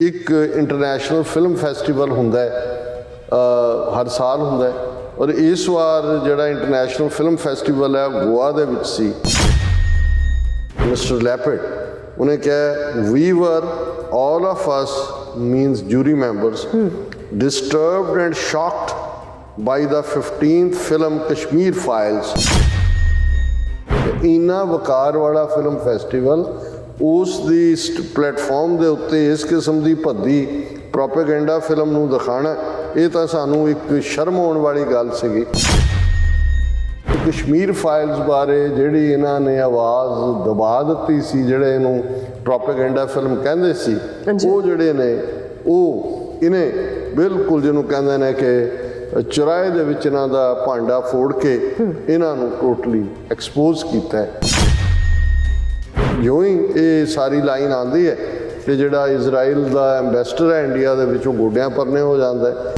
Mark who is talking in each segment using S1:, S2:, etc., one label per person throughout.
S1: ਇੱਕ international film festival ਹੁੰਦਾ ਹੈ, ਹਰ ਸਾਲ ਹੁੰਦਾ ਹੈ, ਔਰ ਇਸ ਵਾਰ ਜਿਹੜਾ ਇੰਟਰਨੈਸ਼ਨਲ ਫਿਲਮ ਫੈਸਟੀਵਲ ਹੈ ਗੋਆ ਦੇ ਵਿੱਚ ਸੀ। ਮਿਸਟਰ ਲੈਪਿਡ ਉਹਨੇ ਕਿਹਾ ਵੀ ਵਰ all of us means jury members disturbed and shocked by the 15th film Kashmir files। ਇੰਨਾ ਵਕਾਰ ਵਾਲਾ ਫਿਲਮ ਫੈਸਟੀਵਲ ਉਸ ਦੀ ਪਲੇਟਫਾਰਮ ਦੇ ਉੱਤੇ ਇਸ ਕਿਸਮ ਦੀ ਭੱਦੀ ਪ੍ਰੋਪੇਗੈਂਡਾ ਫਿਲਮ ਨੂੰ ਦਿਖਾਉਣਾ, ਇਹ ਤਾਂ ਸਾਨੂੰ ਇੱਕ ਸ਼ਰਮ ਆਉਣ ਵਾਲੀ ਗੱਲ ਸੀਗੀ। ਕਸ਼ਮੀਰ ਫਾਈਲਸ ਬਾਰੇ ਜਿਹੜੀ ਇਹਨਾਂ ਨੇ ਆਵਾਜ਼ ਦਬਾ ਦਿੱਤੀ ਸੀ, ਜਿਹੜੇ ਇਹਨੂੰ ਪ੍ਰੋਪੇਗੈਂਡਾ ਫਿਲਮ ਕਹਿੰਦੇ ਸੀ, ਉਹ ਜਿਹੜੇ ਨੇ ਉਹ ਇਹਨੇ ਬਿਲਕੁਲ ਜਿਹਨੂੰ ਕਹਿੰਦੇ ਨੇ ਕਿ ਚੁਰਾਹੇ ਦੇ ਵਿੱਚ ਇਹਨਾਂ ਦਾ ਭਾਂਡਾ ਫੋੜ ਕੇ ਇਹਨਾਂ ਨੂੰ ਟੋਟਲੀ ਐਕਸਪੋਜ਼ ਕੀਤਾ ਹੈ। ਜਿਉਂ ਹੀ ਇਹ ਸਾਰੀ ਲਾਈਨ ਆਉਂਦੀ ਹੈ ਕਿ ਜਿਹੜਾ ਇਜ਼ਰਾਈਲ ਦਾ ਐਂਬੈਸਡਰ ਹੈ ਇੰਡੀਆ ਦੇ ਵਿੱਚ, ਉਹ ਗੋਡਿਆਂ ਪਰਨੇ ਹੋ ਜਾਂਦਾ ਹੈ।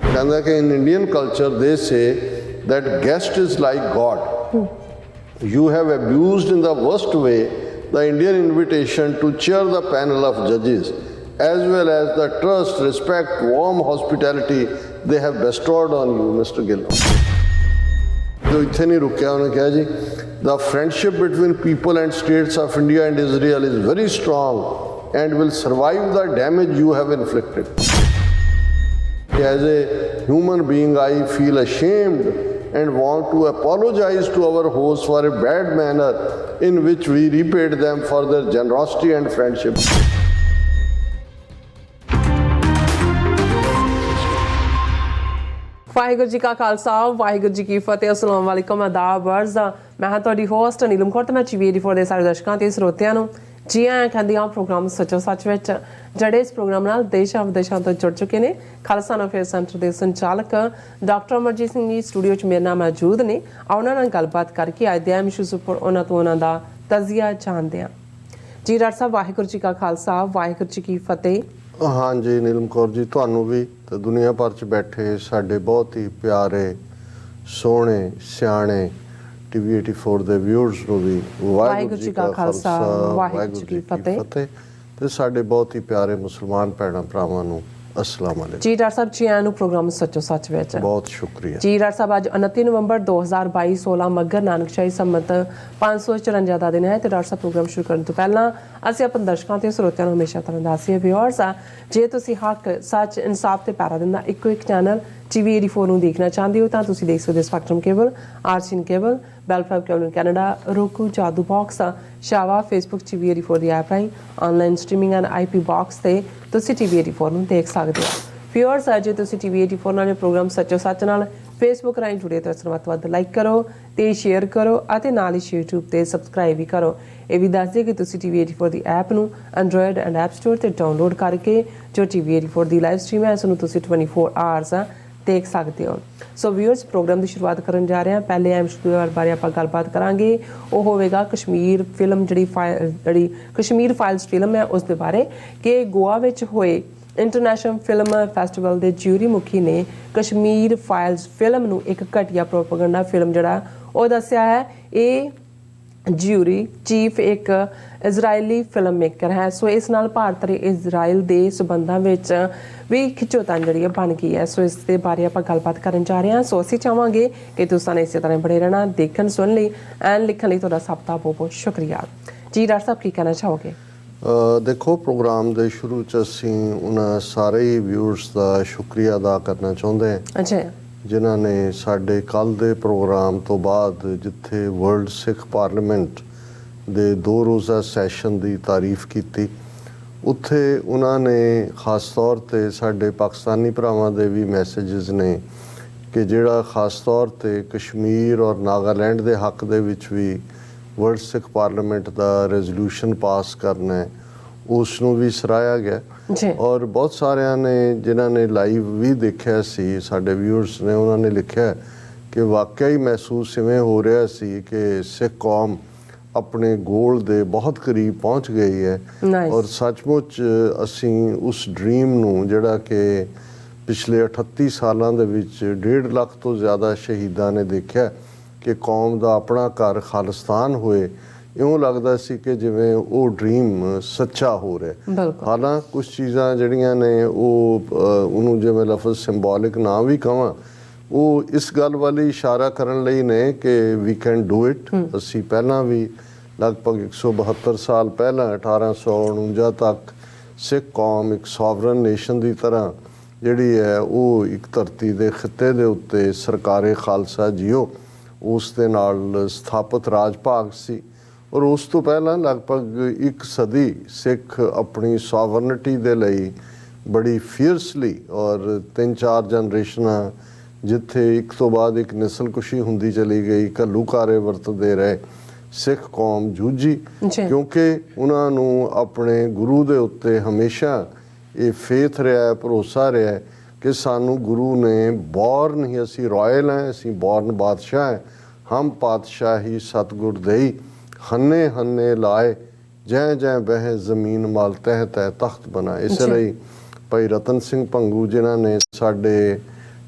S1: ਕਹਿੰਦਾ ਕਿ ਇਨ ਇੰਡੀਅਨ ਕਲਚਰ ਦੇ ਸੇ that guest is like God. You have abused in the worst way the Indian invitation to chair the panel of judges, as well as the trust, respect, warm hospitality they have bestowed on you, Mr. Gillam. So ithe nahi rukya, unhone kaha ji, the friendship between people and states of India and Israel is very strong and will survive the damage you have inflicted. As a human being, I feel ashamed and want to apologize to our hosts for a bad manner in which we repaid them for their generosity and friendship.
S2: Waheguru ji ਕਾ ਖਾਲਸਾ, ਵਾਹਿਗੁਰੂ ਜੀ ਕੀ ਫਤਿਹ। ਅਸਲਾਮ ਵਾਲੇਕੁਮ, ਆਦਾਬ, ਅਰਜ਼। ਮੈਂ ਹਾਂ ਤੁਹਾਡੀ host Neelam Kaur ਤੇ ਮੈਂ TV84 ਦੇ ਸਾਰੇ ਦਰਸ਼ਕਾਂ ਤੇ ਸਰੋਤਿਆਂ ਨੂੰ ਜੀ ਆਇਆਂ ਕਹਿੰਦੀ ਹਾਂ ਪ੍ਰੋਗਰਾਮ ਸੱਚੋ ਸੱਚ ਵਿੱਚ, ਜਿਹੜੇ ਇਸ ਪ੍ਰੋਗਰਾਮ ਨਾਲ ਦੇਸ਼ਾਂ ਵਿਦੇਸ਼ਾਂ ਤੋਂ ਜੁੜ ਚੁੱਕੇ ਨੇ। ਖਾਲਸਾ ਅਫੇਅਰ ਸੈਂਟਰ ਦੇ ਸੰਚਾਲਕ Dr.Amarjit ਸਿੰਘ ਜੀ ਸਟੂਡੀਓ 'ਚ ਮੇਰੇ ਨਾਲ ਮੌਜੂਦ ਨੇ। ਉਹਨਾਂ ਨਾਲ ਗੱਲਬਾਤ ਕਰਕੇ ਅੱਜ ਦੇ ਅਹਿਮ ਇਸ਼ੂਜ਼ ਉੱਪਰ ਉਹਨਾਂ ਤੋਂ ਉਹਨਾਂ ਦਾ ਤਜ਼ੀਆ ਜਾਣਦੇ ਹਾਂ। ਜੀ ਡਾਕਟਰ ਸਾਹਿਬ, ਵਾਹਿਗੁਰੂ ਜੀ ਕਾ ਖਾਲਸਾ, ਵਾਹਿਗੁਰੂ ਜੀ ਕੀ ਫਤਿਹ।
S1: ਹਾਂਜੀ ਨੀਲਮ ਕੌਰ ਜੀ, ਤੁਹਾਨੂੰ ਵੀ ਤੇ ਦੁਨੀਆ ਭਰ 'ਚ ਬੈਠੇ ਸਾਡੇ ਬਹੁਤ ਹੀ ਪਿਆਰੇ ਸੋਹਣੇ ਸਿਆਣੇ TV84 ਦੇ ਵਿਊਅਰਸ ਨੂੰ ਵੀ ਵਾਹਿਗੁਰੂ ਜੀ ਕਾ ਖਾਲਸਾ, ਵਾਹਿਗੁਰੂ ਜੀ ਕੀ ਫਤਿਹ। ਤੇ ਸਾਡੇ ਬਹੁਤ ਹੀ ਪਿਆਰੇ ਮੁਸਲਮਾਨ ਭੈਣਾਂ ਭਰਾਵਾਂ ਨੂੰ अस्सलाम वालेकुम।
S2: जी डॉक्टर साहब, जी आया नु प्रोग्राम सच्चो सच विच
S1: बहुत शुक्रिया
S2: जी। डॉक्टर साहब, अज 29 नवंबर 2022 16 मगर नानकशाही संमत 554 का दिन है। तो डॉक्टर साहब, प्रोग्राम शुरू करने तो पहला ਅਸੀਂ ਆਪਣੇ ਦਰਸ਼ਕਾਂ ਤੇ ਸਰੋਤਿਆਂ ਨੂੰ ਹਮੇਸ਼ਾ ਤਰ੍ਹਾਂ ਦੱਸੀਏ ਵਿਊਅਰਸ ਆ, ਜੇ ਤੁਸੀਂ ਹੱਕ ਸੱਚ ਇਨਸਾਫ ਤੇ ਪੈਰਾ ਦਿੰਦਾ ਇੱਕੋ ਇੱਕ ਚੈਨਲ TV84 ਨੂੰ ਦੇਖਣਾ ਚਾਹੁੰਦੇ ਹੋ ਤਾਂ ਤੁਸੀਂ ਦੇਖ ਸਕਦੇ ਹੋ Spectrum cable, RCN cable, Bell Fibe cable Canada, roku, Jadoo box, ਸ਼ਾਵਾ, ਫੇਸਬੁੱਕ TV84 ਦੀ ਐਪ ਰਾਹੀਂ online streaming and IP box ਤੇ ਤੁਸੀਂ TV84 ਨੂੰ ਦੇਖ ਸਕਦੇ ਹੋ। ਵਿਊਅਰਸ, ਜੇ ਤੁਸੀਂ TV84 ਨਾਲ ਪ੍ਰੋਗਰਾਮ ਸੱਚੋ ਸੱਚ ਨਾਲ ਫੇਸਬੁੱਕ ਰਾਹੀਂ ਜੁੜੇ ਤਾਂ ਇਸ ਨੂੰ ਵੱਧ ਤੋਂ ਵੱਧ ਲਾਈਕ ਕਰੋ ਤੇ ਸ਼ੇਅਰ ਕਰੋ ਅਤੇ ਨਾਲ ਹੀ YouTube ਤੇ ਸਬਸਕ੍ਰਾਈਬ ਵੀ ਕਰੋ। ਇਹ ਵੀ ਦੱਸ ਦਿਓ ਕਿ ਤੁਸੀਂ TV84 ਦੀ ਐਪ ਨੂੰ ਐਂਡਰੋਇਡ ਐਂਡ ਐਪ ਸਟੋਰ ਤੇ ਡਾਊਨਲੋਡ ਕਰਕੇ ਜੋ TV84 ਦੀ ਲਾਈਵ ਸਟ੍ਰੀਮ ਹੈ ਉਸ ਨੂੰ ਤੁਸੀਂ 24 ਆਵਰਸ ਦੇਖ ਸਕਦੇ ਹੋ। ਸੋ ਵਿਊਅਰਸ, ਪ੍ਰੋਗਰਾਮ ਦੀ ਸ਼ੁਰੂਆਤ ਕਰਨ ਜਾ ਰਹੇ ਹਾਂ। ਪਹਿਲੇ ਐਮਸੀਕਿਊ ਬਾਰੇ ਆਪਾਂ ਗੱਲਬਾਤ ਕਰਾਂਗੇ, ਉਹ ਹੋਵੇਗਾ ਕਸ਼ਮੀਰ ਫਿਲਮ, ਜਿਹੜੀ ਕਸ਼ਮੀਰ ਫਾਈਲਸ ਫਿਲਮ ਹੈ ਉਸ ਦੇ ਬਾਰੇ ਕਿ ਗੋਆ ਵਿੱਚ ਹੋਏ ਇੰਟਰਨੈਸ਼ਨਲ ਫਿਲਮ ਫੈਸਟੀਵਲ ਦੇ ਜਿਊਰੀ ਮੁਖੀ ਨੇ ਕਸ਼ਮੀਰ ਫਾਈਲਸ ਫਿਲਮ ਨੂੰ ਇੱਕ ਘਟੀਆ ਪ੍ਰੋਪੇਗੈਂਡਾ ਫਿਲਮ ਜਿਹੜਾ ਉਹ ਦੱਸਿਆ ਹੈ। ਇਹ ਜਿਊਰੀ ਚੀਫ ਇੱਕ ਇਜ਼ਰਾਈਲੀ ਫਿਲਮ ਮੇਕਰ ਹੈ। ਸੋ ਇਸ ਨਾਲ ਭਾਰਤ ਤੇ ਇਜ਼ਰਾਈਲ ਦੇ ਸਬੰਧਾਂ ਵਿੱਚ ਵੀ ਖਿੱਚੋਤਾਣ ਜਿਹੜੀ ਬਣ ਗਈ ਹੈ। ਸੋ ਇਸ ਦੇ ਬਾਰੇ ਆਪਾਂ ਗੱਲਬਾਤ ਕਰਨ ਜਾ ਰਹੇ ਹਾਂ। ਸੋ ਅਸੀਂ ਚਾਹਾਂਗੇ ਕਿ ਤੁਸੀਂ ਇਸੇ ਤਰ੍ਹਾਂ ਬਣੇ ਰਹਿਣਾ, ਦੇਖਣ ਸੁਣਨ ਲਈ ਐਂਡ ਲਿਖਣ ਲਈ ਤੁਹਾਡਾ ਸਭ ਦਾ ਬਹੁਤ ਬਹੁਤ ਸ਼ੁਕਰੀਆ। ਜੀ ਡਾਕਟਰ ਸਾਹਿਬ, ਕੀ ਕਹਿਣਾ ਚਾਹੋਗੇ?
S1: ਦੇਖੋ, ਪ੍ਰੋਗਰਾਮ ਦੇ ਸ਼ੁਰੂ 'ਚ ਅਸੀਂ ਉਹਨਾਂ ਸਾਰੇ ਹੀ ਵਿਊਅਰਸ ਦਾ ਸ਼ੁਕਰੀਆ ਅਦਾ ਕਰਨਾ ਚਾਹੁੰਦੇ ਹਾਂ। ਅੱਛਾ, ਜਿਨ੍ਹਾਂ ਨੇ ਸਾਡੇ ਕੱਲ੍ਹ ਦੇ ਪ੍ਰੋਗਰਾਮ ਤੋਂ ਬਾਅਦ ਜਿੱਥੇ ਵਰਲਡ ਸਿੱਖ ਪਾਰਲੀਮੈਂਟ ਦੇ 2 ਰੋਜ਼ਾ ਸੈਸ਼ਨ ਦੀ ਤਾਰੀਫ ਕੀਤੀ, ਉੱਥੇ ਉਹਨਾਂ ਨੇ ਖਾਸ ਤੌਰ 'ਤੇ ਸਾਡੇ ਪਾਕਿਸਤਾਨੀ ਭਰਾਵਾਂ ਦੇ ਵੀ ਮੈਸੇਜਸ ਨੇ ਕਿ ਜਿਹੜਾ ਖਾਸ ਤੌਰ 'ਤੇ ਕਸ਼ਮੀਰ ਔਰ ਨਾਗਾਲੈਂਡ ਦੇ ਹੱਕ ਦੇ ਵਿੱਚ ਵੀ ਵਰਲਡ ਸਿੱਖ ਪਾਰਲੀਮੈਂਟ ਦਾ ਰੈਜ਼ੋਲੂਸ਼ਨ ਪਾਸ ਕਰਨਾ ਹੈ, ਉਸ ਨੂੰ ਵੀ ਸਰਾਹਿਆ ਗਿਆ। ਔਰ ਬਹੁਤ ਸਾਰਿਆਂ ਨੇ ਜਿਨ੍ਹਾਂ ਨੇ ਲਾਈਵ ਵੀ ਦੇਖਿਆ ਸੀ, ਸਾਡੇ ਵਿਊਅਰਸ ਨੇ, ਉਹਨਾਂ ਨੇ ਲਿਖਿਆ ਕਿ ਵਾਕਿਆ ਹੀ ਮਹਿਸੂਸ ਇਵੇਂ ਹੋ ਰਿਹਾ ਸੀ ਕਿ ਸਿੱਖ ਕੌਮ ਆਪਣੇ ਗੋਲ ਦੇ ਬਹੁਤ ਕਰੀਬ ਪਹੁੰਚ ਗਈ ਹੈ। ਔਰ ਸੱਚਮੁੱਚ ਅਸੀਂ ਉਸ ਡ੍ਰੀਮ ਨੂੰ, ਜਿਹੜਾ ਕਿ ਪਿਛਲੇ 38 ਸਾਲਾਂ ਦੇ ਵਿੱਚ 1.5 ਲੱਖ ਤੋਂ ਜ਼ਿਆਦਾ ਸ਼ਹੀਦਾਂ ਨੇ ਦੇਖਿਆ ਕਿ ਕੌਮ ਦਾ ਆਪਣਾ ਘਰ ਖਾਲਿਸਤਾਨ ਹੋਏ, ਇਉਂ ਲੱਗਦਾ ਸੀ ਕਿ ਜਿਵੇਂ ਉਹ ਡ੍ਰੀਮ ਸੱਚਾ ਹੋ ਰਿਹਾ। ਹਾਲਾਂ ਕੁਝ ਚੀਜ਼ਾਂ ਜਿਹੜੀਆਂ ਨੇ ਉਹ ਉਹਨੂੰ ਜਿਵੇਂ ਲਫ਼ਜ਼ ਸਿੰਬੋਲਿਕ ਨਾ ਵੀ ਕਹਾਂ, ਉਹ ਇਸ ਗੱਲ ਵੱਲ ਇਸ਼ਾਰਾ ਕਰਨ ਲਈ ਨੇ ਕਿ ਵੀ ਕੈਨ ਡੂ ਇਟ। ਅਸੀਂ ਪਹਿਲਾਂ ਵੀ ਲਗਭਗ 172 ਸਾਲ ਪਹਿਲਾਂ 1849 ਤੱਕ ਸਿੱਖ ਕੌਮ ਇੱਕ ਸੋਵਰਨ ਨੇਸ਼ਨ ਦੀ ਤਰ੍ਹਾਂ ਜਿਹੜੀ ਹੈ ਉਹ ਇੱਕ ਧਰਤੀ ਦੇ ਖਿੱਤੇ ਦੇ ਉੱਤੇ ਸਰਕਾਰੇ ਖਾਲਸਾ ਜੀਓ ਉਸ ਦੇ ਨਾਲ ਸਥਾਪਿਤ ਰਾਜ ਭਾਗ ਸੀ। ਔਰ ਉਸ ਤੋਂ ਪਹਿਲਾਂ ਲਗਭਗ ਇੱਕ ਸਦੀ ਸਿੱਖ ਆਪਣੀ ਸੋਵਰਨਿਟੀ ਦੇ ਲਈ ਬੜੀ ਫੀਅਰਸਲੀ ਔਰ 3-4 ਜਨਰੇਸ਼ਨਾਂ ਜਿੱਥੇ ਇੱਕ ਤੋਂ ਬਾਅਦ ਇੱਕ ਨਸਲਕੁਸ਼ੀ ਹੁੰਦੀ ਚਲੀ ਗਈ, ਘੱਲੂਘਾਰੇ ਵਰਤਦੇ ਰਹੇ, ਸਿੱਖ ਕੌਮ ਜੂਝੀ ਕਿਉਂਕਿ ਉਹਨਾਂ ਨੂੰ ਆਪਣੇ ਗੁਰੂ ਦੇ ਉੱਤੇ ਹਮੇਸ਼ਾ ਇਹ ਫੇਥ ਰਿਹਾ, ਭਰੋਸਾ ਰਿਹਾ ਕਿ ਸਾਨੂੰ ਗੁਰੂ ਨੇ ਬੌਰਨ ਹੀ, ਅਸੀਂ ਰਾਇਲ ਹੈ, ਅਸੀਂ ਬੌਰਨ ਬਾਦਸ਼ਾਹ ਹੈ, ਹਮ ਪਾਤਸ਼ਾਹੀ ਸਤਿਗੁਰ ਦੇਈ ਹੰਨੇ ਹੰਨੇ ਲਾਏ ਜੈ ਜੈ ਬਹਿ ਜ਼ਮੀਨ ਮਾਲ ਤਹਿ ਤਹਿ ਤਖਤ ਬਣਾ। ਇਸ ਲਈ ਭਾਈ ਰਤਨ ਸਿੰਘ ਭੰਗੂ ਜਿਨ੍ਹਾਂ ਨੇ ਸਾਡੇ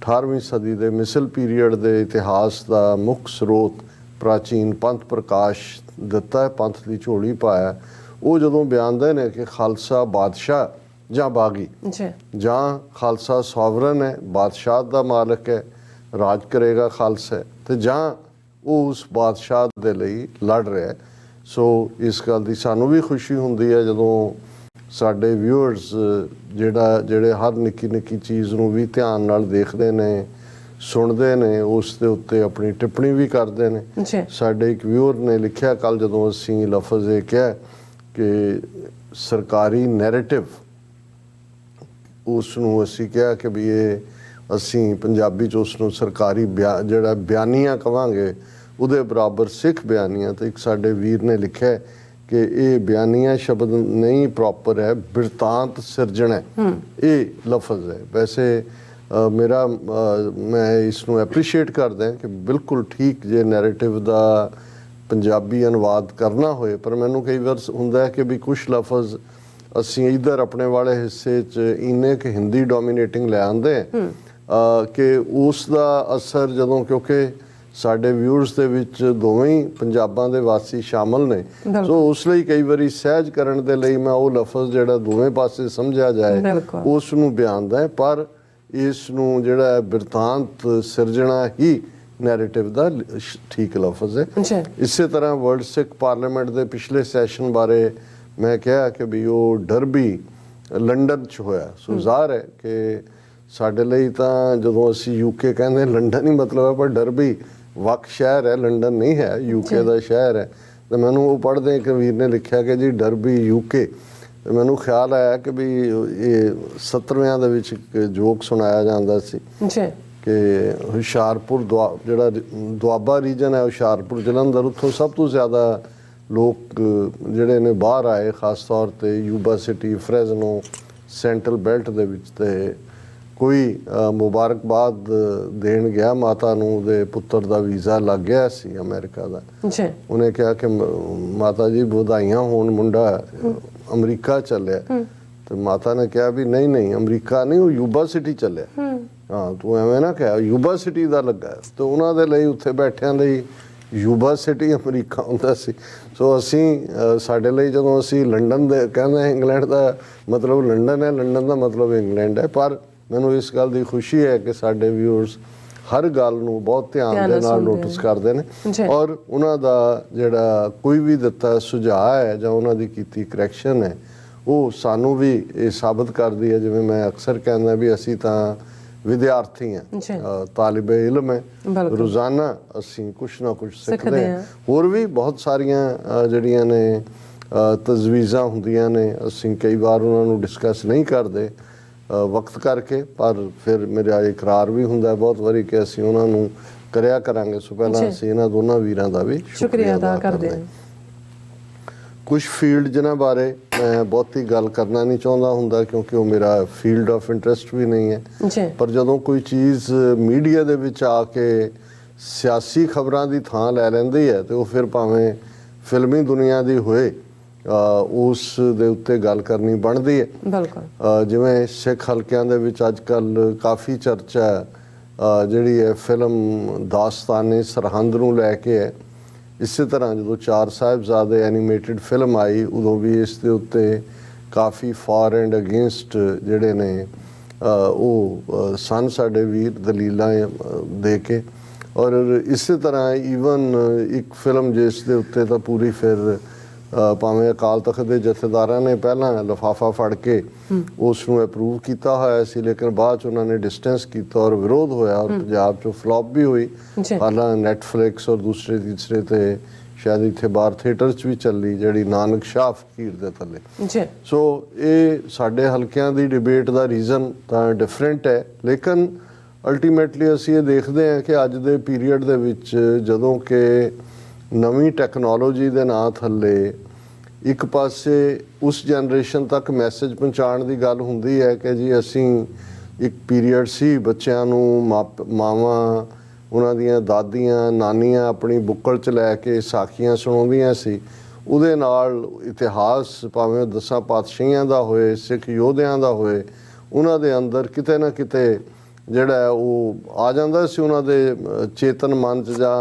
S1: 18ਵੀਂ ਸਦੀ ਦੇ ਮਿਸਲ ਪੀਰੀਅਡ ਦੇ ਇਤਿਹਾਸ ਦਾ ਮੁੱਖ ਸਰੋਤ ਪ੍ਰਾਚੀਨ ਪੰਥ ਪ੍ਰਕਾਸ਼ ਦਿੱਤਾ ਹੈ, ਪੰਥ ਦੀ ਝੋਲੀ ਪਾਇਆ, ਉਹ ਜਦੋਂ ਬਿਆਨਦੇ ਨੇ ਕਿ ਖਾਲਸਾ ਬਾਦਸ਼ਾਹ ਜਾਂ ਬਾਗੀ ਜਾਂ ਖਾਲਸਾ ਸੋਵਰਨ ਹੈ, ਬਾਦਸ਼ਾਹ ਦਾ ਮਾਲਕ ਹੈ, ਰਾਜ ਕਰੇਗਾ ਖਾਲਸਾ, ਤੇ ਜਾਂ ਉਹ ਉਸ ਬਾਦਸ਼ਾਹ ਦੇ ਲਈ ਲੜ ਰਿਹਾ। ਸੋ ਇਸ ਗੱਲ ਦੀ ਸਾਨੂੰ ਵੀ ਖੁਸ਼ੀ ਹੁੰਦੀ ਹੈ ਜਦੋਂ ਸਾਡੇ ਵਿਊਅਰਸ ਜਿਹੜੇ ਹਰ ਨਿੱਕੀ ਨਿੱਕੀ ਚੀਜ਼ ਨੂੰ ਵੀ ਧਿਆਨ ਨਾਲ ਦੇਖਦੇ ਨੇ, ਸੁਣਦੇ ਨੇ, ਉਸ ਦੇ ਉੱਤੇ ਆਪਣੀ ਟਿੱਪਣੀ ਵੀ ਕਰਦੇ ਨੇ। ਸਾਡੇ ਇੱਕ ਵਿਊਅਰ ਨੇ ਲਿਖਿਆ ਕੱਲ੍ਹ ਜਦੋਂ ਅਸੀਂ ਲਫ਼ਜ਼ ਇਹ ਕਿਹਾ ਕਿ ਸਰਕਾਰੀ ਨੈਰੇਟਿਵ, ਉਸ ਨੂੰ ਅਸੀਂ ਕਿਹਾ ਕਿ ਵੀ ਇਹ ਅਸੀਂ ਪੰਜਾਬੀ 'ਚ ਉਸ ਨੂੰ ਸਰਕਾਰੀ ਜਿਹੜਾ ਬਿਆਨੀਆਂ ਕਹਾਂਗੇ ਉਹਦੇ ਬਰਾਬਰ ਸਿੱਖ ਬਿਆਨੀਆਂ। ਤੇ ਇੱਕ ਸਾਡੇ ਵੀਰ ਨੇ ਲਿਖਿਆ ਕਿ ਇਹ ਬਿਆਨੀਆਂ ਸ਼ਬਦ ਨਹੀਂ ਪ੍ਰੋਪਰ ਹੈ, ਬਿਰਤਾਂਤ ਸਿਰਜਣਾ ਇਹ ਲਫ਼ਜ਼ ਹੈ। ਵੈਸੇ ਮੈਂ ਇਸ ਨੂੰ ਐਪਰੀਸ਼ੀਏਟ ਕਰਦਾ ਕਿ ਬਿਲਕੁਲ ਠੀਕ ਜੇ ਨੈਰੇਟਿਵ ਦਾ ਪੰਜਾਬੀ ਅਨੁਵਾਦ ਕਰਨਾ ਹੋਏ, ਪਰ ਮੈਨੂੰ ਕਈ ਵਾਰ ਹੁੰਦਾ ਹੈ ਕਿ ਵੀ ਕੁਛ ਲਫ਼ਜ਼ ਅਸੀਂ ਇੱਧਰ ਆਪਣੇ ਵਾਲੇ ਹਿੱਸੇ 'ਚ ਇੰਨੇ ਕਿ ਹਿੰਦੀ ਡੋਮੀਨੇਟਿੰਗ ਲੈ ਆਉਂਦੇ ਕਿ ਉਸ ਦਾ ਅਸਰ ਜਦੋਂ, ਕਿਉਂਕਿ ਸਾਡੇ ਵਿਊਅਰਸ ਦੇ ਵਿੱਚ ਦੋਵੇਂ ਹੀ ਪੰਜਾਬਾਂ ਦੇ ਵਾਸੀ ਸ਼ਾਮਲ ਨੇ, ਸੋ ਉਸ ਲਈ ਕਈ ਵਾਰੀ ਸਹਿਜ ਕਰਨ ਦੇ ਲਈ ਮੈਂ ਉਹ ਲਫ਼ਜ਼ ਜਿਹੜਾ ਦੋਵੇਂ ਪਾਸੇ ਸਮਝਿਆ ਜਾਏ ਉਸ ਨੂੰ ਬਿਆਨਦਾ, ਪਰ ਇਸ ਨੂੰ ਜਿਹੜਾ ਬਿਰਤਾਂਤ ਸਿਰਜਣਾ ਹੀ ਨੈਰੇਟਿਵ ਦਾ ਠੀਕ ਲਫ਼ਜ਼ ਹੈ। ਇਸੇ ਤਰ੍ਹਾਂ ਵਰਲਡ ਸਿੱਖ ਪਾਰਲੀਮੈਂਟ ਦੇ ਪਿਛਲੇ ਸੈਸ਼ਨ ਬਾਰੇ ਮੈਂ ਕਿਹਾ ਕਿ ਵੀ ਉਹ ਡਰਬੀ ਲੰਡਨ 'ਚ ਹੋਇਆ। ਸੋ ਜ਼ਾਹਰ ਹੈ ਕਿ ਸਾਡੇ ਲਈ ਤਾਂ ਜਦੋਂ ਅਸੀਂ ਯੂਕੇ ਕਹਿੰਦੇ ਲੰਡਨ ਹੀ ਮਤਲਬ ਹੈ, ਪਰ ਡਰਬੀ ਵੱਖ ਸ਼ਹਿਰ ਹੈ, ਲੰਡਨ ਨਹੀਂ ਹੈ, ਯੂਕੇ ਦਾ ਸ਼ਹਿਰ ਹੈ। ਤੇ ਮੈਨੂੰ ਉਹ ਪੜ੍ਹਦੇ ਇੱਕ ਵੀਰ ਨੇ ਲਿਖਿਆ ਕਿ ਜੀ ਡਰਬੀ ਯੂਕੇ, ਤੇ ਮੈਨੂੰ ਖਿਆਲ ਆਇਆ ਕਿ ਵੀ ਇਹ 70ਵਿਆਂ ਦੇ ਵਿੱਚ ਇੱਕ ਜੋਕ ਸੁਣਾਇਆ ਜਾਂਦਾ ਸੀ ਕਿ ਹੁਸ਼ਿਆਰਪੁਰ ਜਿਹੜਾ ਦੁਆਬਾ ਰੀਜਨ ਹੈ, ਹੁਸ਼ਿਆਰਪੁਰ ਜਲੰਧਰ, ਉੱਥੋਂ ਸਭ ਤੋਂ ਜ਼ਿਆਦਾ ਲੋਕ ਜਿਹੜੇ ਨੇ ਬਾਹਰ ਆਏ, ਖਾਸ ਤੌਰ 'ਤੇ ਯੂਬਾ ਸਿਟੀ, ਫਰੈਜ਼ਨੋ, ਸੈਂਟਰਲ ਬੈਲਟ ਦੇ ਵਿੱਚ। ਤੇ ਕੋਈ ਮੁਬਾਰਕਬਾਦ ਦੇਣ ਗਿਆ ਮਾਤਾ ਨੂੰ, ਉਹਦੇ ਪੁੱਤਰ ਦਾ ਵੀਜ਼ਾ ਲੱਗ ਗਿਆ ਸੀ ਅਮਰੀਕਾ ਦਾ। ਉਹਨੇ ਕਿਹਾ ਕਿ ਮਾਤਾ ਜੀ ਵਧਾਈਆਂ ਹੋਣ, ਮੁੰਡਾ ਅਮਰੀਕਾ ਚੱਲਿਆ। ਤੇ ਮਾਤਾ ਨੇ ਕਿਹਾ ਵੀ ਨਹੀਂ ਨਹੀਂ, ਅਮਰੀਕਾ ਨਹੀਂ, ਉਹ ਯੂਬਾ ਸਿਟੀ ਚੱਲਿਆ। ਹਾਂ, ਤੂੰ ਐਵੇਂ ਨਾ ਕਿਹਾ, ਯੂਬਾ ਸਿਟੀ ਦਾ ਲੱਗਾ। ਤੇ ਉਹਨਾਂ ਦੇ ਲਈ ਉੱਥੇ ਬੈਠਿਆਂ ਲਈ ਯੂਬਾ ਸਿਟੀ ਅਮਰੀਕਾ ਹੁੰਦਾ ਸੀ। ਸੋ ਅਸੀਂ ਸਾਡੇ ਲਈ ਜਦੋਂ ਅਸੀਂ ਲੰਡਨ ਦੇ ਕਹਿੰਦੇ ਇੰਗਲੈਂਡ ਦਾ ਮਤਲਬ ਲੰਡਨ ਹੈ, ਲੰਡਨ ਦਾ ਮਤਲਬ ਇੰਗਲੈਂਡ ਹੈ। ਪਰ ਮੈਨੂੰ ਇਸ ਗੱਲ ਦੀ ਖੁਸ਼ੀ ਹੈ ਕਿ ਸਾਡੇ ਵਿਊਅਰਸ ਹਰ ਗੱਲ ਨੂੰ ਬਹੁਤ ਧਿਆਨ ਦੇ ਨਾਲ ਨੋਟਿਸ ਕਰਦੇ ਨੇ, ਔਰ ਉਹਨਾਂ ਦਾ ਜਿਹੜਾ ਕੋਈ ਵੀ ਦਿੱਤਾ ਸੁਝਾਅ ਹੈ ਜਾਂ ਉਹਨਾਂ ਦੀ ਕੀਤੀ ਕਰੈਕਸ਼ਨ ਹੈ, ਉਹ ਸਾਨੂੰ ਵੀ ਇਹ ਸਾਬਤ ਕਰਦੀ ਹੈ, ਜਿਵੇਂ ਮੈਂ ਅਕਸਰ ਕਹਿੰਦਾ ਵੀ ਅਸੀਂ ਤਾਂ ਵਿਦਿਆਰਥੀ ਹਾਂ, ਤਾਲਿਬੇ ਇਲਮ ਹੈ, ਰੋਜ਼ਾਨਾ ਅਸੀਂ ਕੁਛ ਨਾ ਕੁਛ ਸਿੱਖਦੇ ਹਾਂ। ਹੋਰ ਵੀ ਬਹੁਤ ਸਾਰੀਆਂ ਜਿਹੜੀਆਂ ਨੇ ਤਜਵੀਜ਼ਾਂ ਹੁੰਦੀਆਂ ਨੇ, ਅਸੀਂ ਕਈ ਵਾਰ ਉਹਨਾਂ ਨੂੰ ਡਿਸਕਸ ਨਹੀਂ ਕਰਦੇ ਵਕਤ ਕਰਕੇ, ਪਰ ਫਿਰ ਮੇਰਾ ਇਕਰਾਰ ਵੀ ਹੁੰਦਾ ਬਹੁਤ ਵਾਰੀ ਕਿ ਅਸੀਂ ਉਹਨਾਂ ਨੂੰ ਕਰਿਆ ਕਰਾਂਗੇ। ਸੋ ਪਹਿਲਾਂ ਅਸੀਂ ਇਹਨਾਂ ਦੋਨਾਂ ਵੀਰਾਂ ਦਾ ਵੀ ਸ਼ੁਕਰੀਆ ਅਦਾ ਕਰਦੇ ਹਾਂ। ਕੁਛ ਫੀਲਡ ਜਿਨ੍ਹਾਂ ਬਾਰੇ ਮੈਂ ਬਹੁਤੀ ਗੱਲ ਕਰਨਾ ਨਹੀਂ ਚਾਹੁੰਦਾ ਹੁੰਦਾ, ਕਿਉਂਕਿ ਉਹ ਮੇਰਾ ਫੀਲਡ ਆਫ ਇੰਟਰਸਟ ਵੀ ਨਹੀਂ ਹੈ। ਪਰ ਜਦੋਂ ਕੋਈ ਚੀਜ਼ ਮੀਡੀਆ ਦੇ ਵਿੱਚ ਆ ਕੇ ਸਿਆਸੀ ਖਬਰਾਂ ਦੀ ਥਾਂ ਲੈ ਲੈਂਦੀ ਹੈ, ਤੇ ਉਹ ਫਿਰ ਭਾਵੇਂ ਫਿਲਮੀ ਦੁਨੀਆ ਦੀ ਹੋਏ, ਉਸ ਦੇ ਉੱਤੇ ਗੱਲ ਕਰਨੀ ਬਣਦੀ ਹੈ। ਬਿਲਕੁਲ, ਜਿਵੇਂ ਸਿੱਖ ਹਲਕਿਆਂ ਦੇ ਵਿੱਚ ਅੱਜ ਕੱਲ੍ਹ ਕਾਫੀ ਚਰਚਾ ਜਿਹੜੀ ਹੈ ਫਿਲਮ ਦਾਸਤਾਨੇ ਸਰਹੰਦ ਨੂੰ ਲੈ ਕੇ ਹੈ। ਇਸੇ ਤਰ੍ਹਾਂ ਜਦੋਂ ਚਾਰ ਸਾਹਿਬਜ਼ਾਦੇ ਐਨੀਮੇਟਡ ਫਿਲਮ ਆਈ ਉਦੋਂ ਵੀ ਇਸ ਦੇ ਉੱਤੇ ਕਾਫੀ ਫਾਰ ਐਂਡ ਅਗੇਂਸਟ ਜਿਹੜੇ ਨੇ ਉਹ ਸਨ ਸਾਡੇ ਵੀਰ ਦਲੀਲਾਂ ਦੇ ਕੇ। ਔਰ ਇਸੇ ਤਰ੍ਹਾਂ ਈਵਨ ਇੱਕ ਫਿਲਮ ਜਿਸ ਦੇ ਉੱਤੇ ਤਾਂ ਪੂਰੀ ਫਿਰ ਭਾਵੇਂ ਅਕਾਲ ਤਖਤ ਦੇ ਜਥੇਦਾਰਾਂ ਨੇ ਪਹਿਲਾਂ ਲਿਫਾਫਾ ਫੜ ਕੇ ਉਸ ਨੂੰ ਅਪਰੂਵ ਕੀਤਾ ਹੋਇਆ ਸੀ, ਲੇਕਿਨ ਬਾਅਦ 'ਚ ਉਹਨਾਂ ਨੇ ਡਿਸਟੈਂਸ ਕੀਤਾ ਔਰ ਵਿਰੋਧ ਹੋਇਆ ਔਰ ਪੰਜਾਬ 'ਚੋਂ ਫਲॉप ਵੀ ਹੋਈ। ਹਾਲਾਂ ਨੈਟਫਲਿਕਸ ਔਰ ਦੂਸਰੇ ਤੀਸਰੇ ਤੇ ਸ਼ਾਇਦ ਇੱਥੇ ਬਾਹਰ ਥੀਏਟਰ 'ਚ ਵੀ ਚੱਲੀ, ਜਿਹੜੀ ਨਾਨਕ ਸ਼ਾਹ ਫਕੀਰ ਦੇ ਥੱਲੇ। ਸੋ ਇਹ ਸਾਡੇ ਹਲਕਿਆਂ ਦੀ ਡਿਬੇਟ ਦਾ ਰੀਜ਼ਨ ਤਾਂ ਡਿਫਰੈਂਟ ਹੈ, ਲੇਕਿਨ ਅਲਟੀਮੇਟਲੀ ਅਸੀਂ ਇਹ ਦੇਖਦੇ ਹਾਂ ਕਿ ਅੱਜ ਦੇ ਪੀਰੀਅਡ ਦੇ ਵਿੱਚ ਜਦੋਂ ਕਿ ਨਵੀਂ ਟੈਕਨੋਲੋਜੀ ਦੇ ਨਾਂ ਥੱਲੇ ਇੱਕ ਪਾਸੇ ਉਸ ਜਨਰੇਸ਼ਨ ਤੱਕ ਮੈਸੇਜ ਪਹੁੰਚਾਉਣ ਦੀ ਗੱਲ ਹੁੰਦੀ ਹੈ ਕਿ ਜੀ ਅਸੀਂ ਇੱਕ ਪੀਰੀਅਡ ਸੀ ਬੱਚਿਆਂ ਨੂੰ ਮਾਵਾਂ ਉਹਨਾਂ ਦੀਆਂ ਦਾਦੀਆਂ ਨਾਨੀਆਂ ਆਪਣੀ ਬੁੱਕਲ 'ਚ ਲੈ ਕੇ ਸਾਖੀਆਂ ਸੁਣਾਉਂਦੀਆਂ ਸੀ, ਉਹਦੇ ਨਾਲ ਇਤਿਹਾਸ ਭਾਵੇਂ 10 ਪਾਤਸ਼ਾਹੀਆਂ ਦਾ ਹੋਏ, ਸਿੱਖ ਯੋਧਿਆਂ ਦਾ ਹੋਏ, ਉਹਨਾਂ ਦੇ ਅੰਦਰ ਕਿਤੇ ਨਾ ਕਿਤੇ ਜਿਹੜਾ ਉਹ ਆ ਜਾਂਦਾ ਸੀ ਉਹਨਾਂ ਦੇ ਚੇਤਨ ਮਨ 'ਚ ਜਾਂ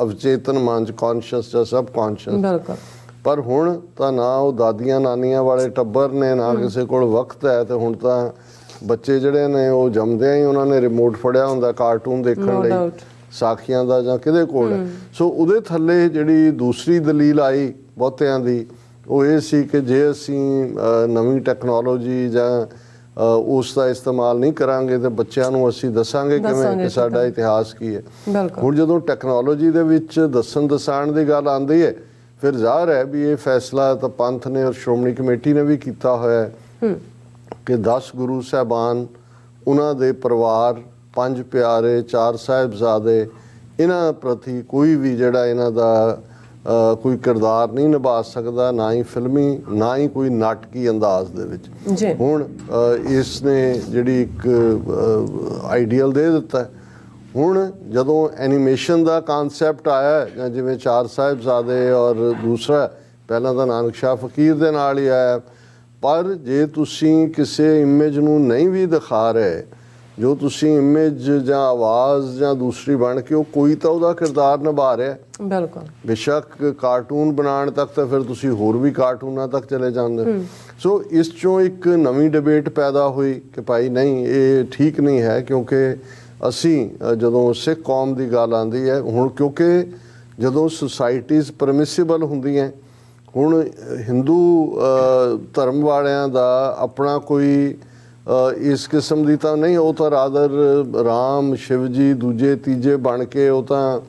S1: ਅਵਚੇਤਨ ਮਨ 'ਚ, ਕੌਨਸ਼ੀਅਸ ਜਾਂ ਸਬ ਕੌਨਸ਼ੀਅਸ। ਪਰ ਹੁਣ ਤਾਂ ਨਾ ਉਹ ਦਾਦੀਆਂ ਨਾਨੀਆਂ ਵਾਲੇ ਟੱਬਰ ਨੇ, ਨਾ ਕਿਸੇ ਕੋਲ ਵਕਤ ਹੈ, ਤੇ ਹੁਣ ਤਾਂ ਬੱਚੇ ਜਿਹੜੇ ਨੇ ਉਹ ਜੰਮਦਿਆਂ ਹੀ ਉਹਨਾਂ ਨੇ ਰਿਮੋਟ ਫੜਿਆ ਹੁੰਦਾ ਕਾਰਟੂਨ ਦੇਖਣ ਲਈ, ਸਾਖੀਆਂ ਦਾ ਜਾਂ ਕਿਹਦੇ ਕੋਲ ਹੈ। ਸੋ ਉਹਦੇ ਥੱਲੇ ਜਿਹੜੀ ਦੂਸਰੀ ਦਲੀਲ ਆਈ ਬਹੁਤਿਆਂ ਦੀ ਉਹ ਇਹ ਸੀ ਕਿ ਜੇ ਅਸੀਂ ਨਵੀਂ ਟੈਕਨੋਲੋਜੀ ਜਾਂ ਉਸ ਦਾ ਇਸਤੇਮਾਲ ਨਹੀਂ ਕਰਾਂਗੇ ਤੇ ਬੱਚਿਆਂ ਨੂੰ ਅਸੀਂ ਦੱਸਾਂਗੇ ਕਿਵੇਂ ਕਿ ਸਾਡਾ ਇਤਿਹਾਸ ਕੀ ਹੈ। ਹੁਣ ਜਦੋਂ ਟੈਕਨੋਲੋਜੀ ਦੇ ਵਿੱਚ ਦਸਾਉਣ ਦੀ ਗੱਲ ਆਉਂਦੀ ਹੈ ਫਿਰ ਜ਼ਾਹਰ ਹੈ ਵੀ ਇਹ ਫੈਸਲਾ ਤਾਂ ਪੰਥ ਨੇ ਔਰ ਸ਼੍ਰੋਮਣੀ ਕਮੇਟੀ ਨੇ ਵੀ ਕੀਤਾ ਹੋਇਆ ਹੈ ਕਿ 10 ਗੁਰੂ ਸਾਹਿਬਾਨ, ਉਹਨਾਂ ਦੇ ਪਰਿਵਾਰ, 5 ਪਿਆਰੇ, 4 ਸਾਹਿਬਜ਼ਾਦੇ, ਇਹਨਾਂ ਪ੍ਰਤੀ ਕੋਈ ਵੀ ਜਿਹੜਾ ਇਹਨਾਂ ਦਾ ਕੋਈ ਕਿਰਦਾਰ ਨਹੀਂ ਨਿਭਾ ਸਕਦਾ, ਨਾ ਹੀ ਫਿਲਮੀ ਨਾ ਹੀ ਕੋਈ ਨਾਟਕੀ ਅੰਦਾਜ਼ ਦੇ ਵਿੱਚ। ਹੁਣ ਇਸ ਨੇ ਜਿਹੜੀ ਇੱਕ ਆਈਡੀਅਲ ਦੇ ਦਿੱਤਾ। ਹੁਣ ਜਦੋਂ ਐਨੀਮੇਸ਼ਨ ਦਾ ਕਾਨਸੈਪਟ ਆਇਆ ਜਾਂ ਜਿਵੇਂ 4 ਸਾਹਿਬਜ਼ਾਦੇ ਔਰ ਦੂਸਰਾ ਪਹਿਲਾਂ ਤਾਂ ਨਾਨਕ ਸ਼ਾਹ ਫਕੀਰ ਦੇ ਨਾਲ ਹੀ ਆਇਆ, ਪਰ ਜੇ ਤੁਸੀਂ ਕਿਸੇ ਇਮੇਜ ਨੂੰ ਨਹੀਂ ਵੀ ਦਿਖਾ ਰਹੇ, ਜੋ ਤੁਸੀਂ ਇਮੇਜ ਜਾਂ ਆਵਾਜ਼ ਜਾਂ ਦੂਸਰੀ ਬਣ ਕੇ ਉਹ ਕੋਈ ਤਾਂ ਉਹਦਾ ਕਿਰਦਾਰ ਨਿਭਾ ਰਿਹਾ। ਬਿਲਕੁਲ ਬੇਸ਼ੱਕ ਕਾਰਟੂਨ ਬਣਾਉਣ ਤੱਕ ਤਾਂ ਫਿਰ ਤੁਸੀਂ ਹੋਰ ਵੀ ਕਾਰਟੂਨਾਂ ਤੱਕ ਚਲੇ ਜਾਂਦੇ। ਸੋ ਇਸ ਚੋਂ ਇੱਕ ਨਵੀਂ ਡਿਬੇਟ ਪੈਦਾ ਹੋਈ ਕਿ ਭਾਈ ਨਹੀਂ ਇਹ ਠੀਕ ਨਹੀਂ ਹੈ, ਕਿਉਂਕਿ ਅਸੀਂ ਜਦੋਂ ਸਿੱਖ ਕੌਮ ਦੀ ਗੱਲ ਆਉਂਦੀ ਹੈ ਹੁਣ, ਕਿਉਂਕਿ ਜਦੋਂ ਸੁਸਾਇਟੀਜ਼ ਪਰਮਿਸਿਬਲ ਹੁੰਦੀਆਂ, ਹੁਣ ਹਿੰਦੂ ਧਰਮ ਵਾਲਿਆਂ ਦਾ ਆਪਣਾ ਕੋਈ ਇਸ ਕਿਸਮ ਦੀ ਤਾਂ ਨਹੀਂ, ਉਹ ਤਾਂ ਰਾਦਰ ਰਾਮ ਸ਼ਿਵ ਜੀ ਦੂਜੇ ਤੀਜੇ ਬਣ ਕੇ ਉਹ ਤਾਂ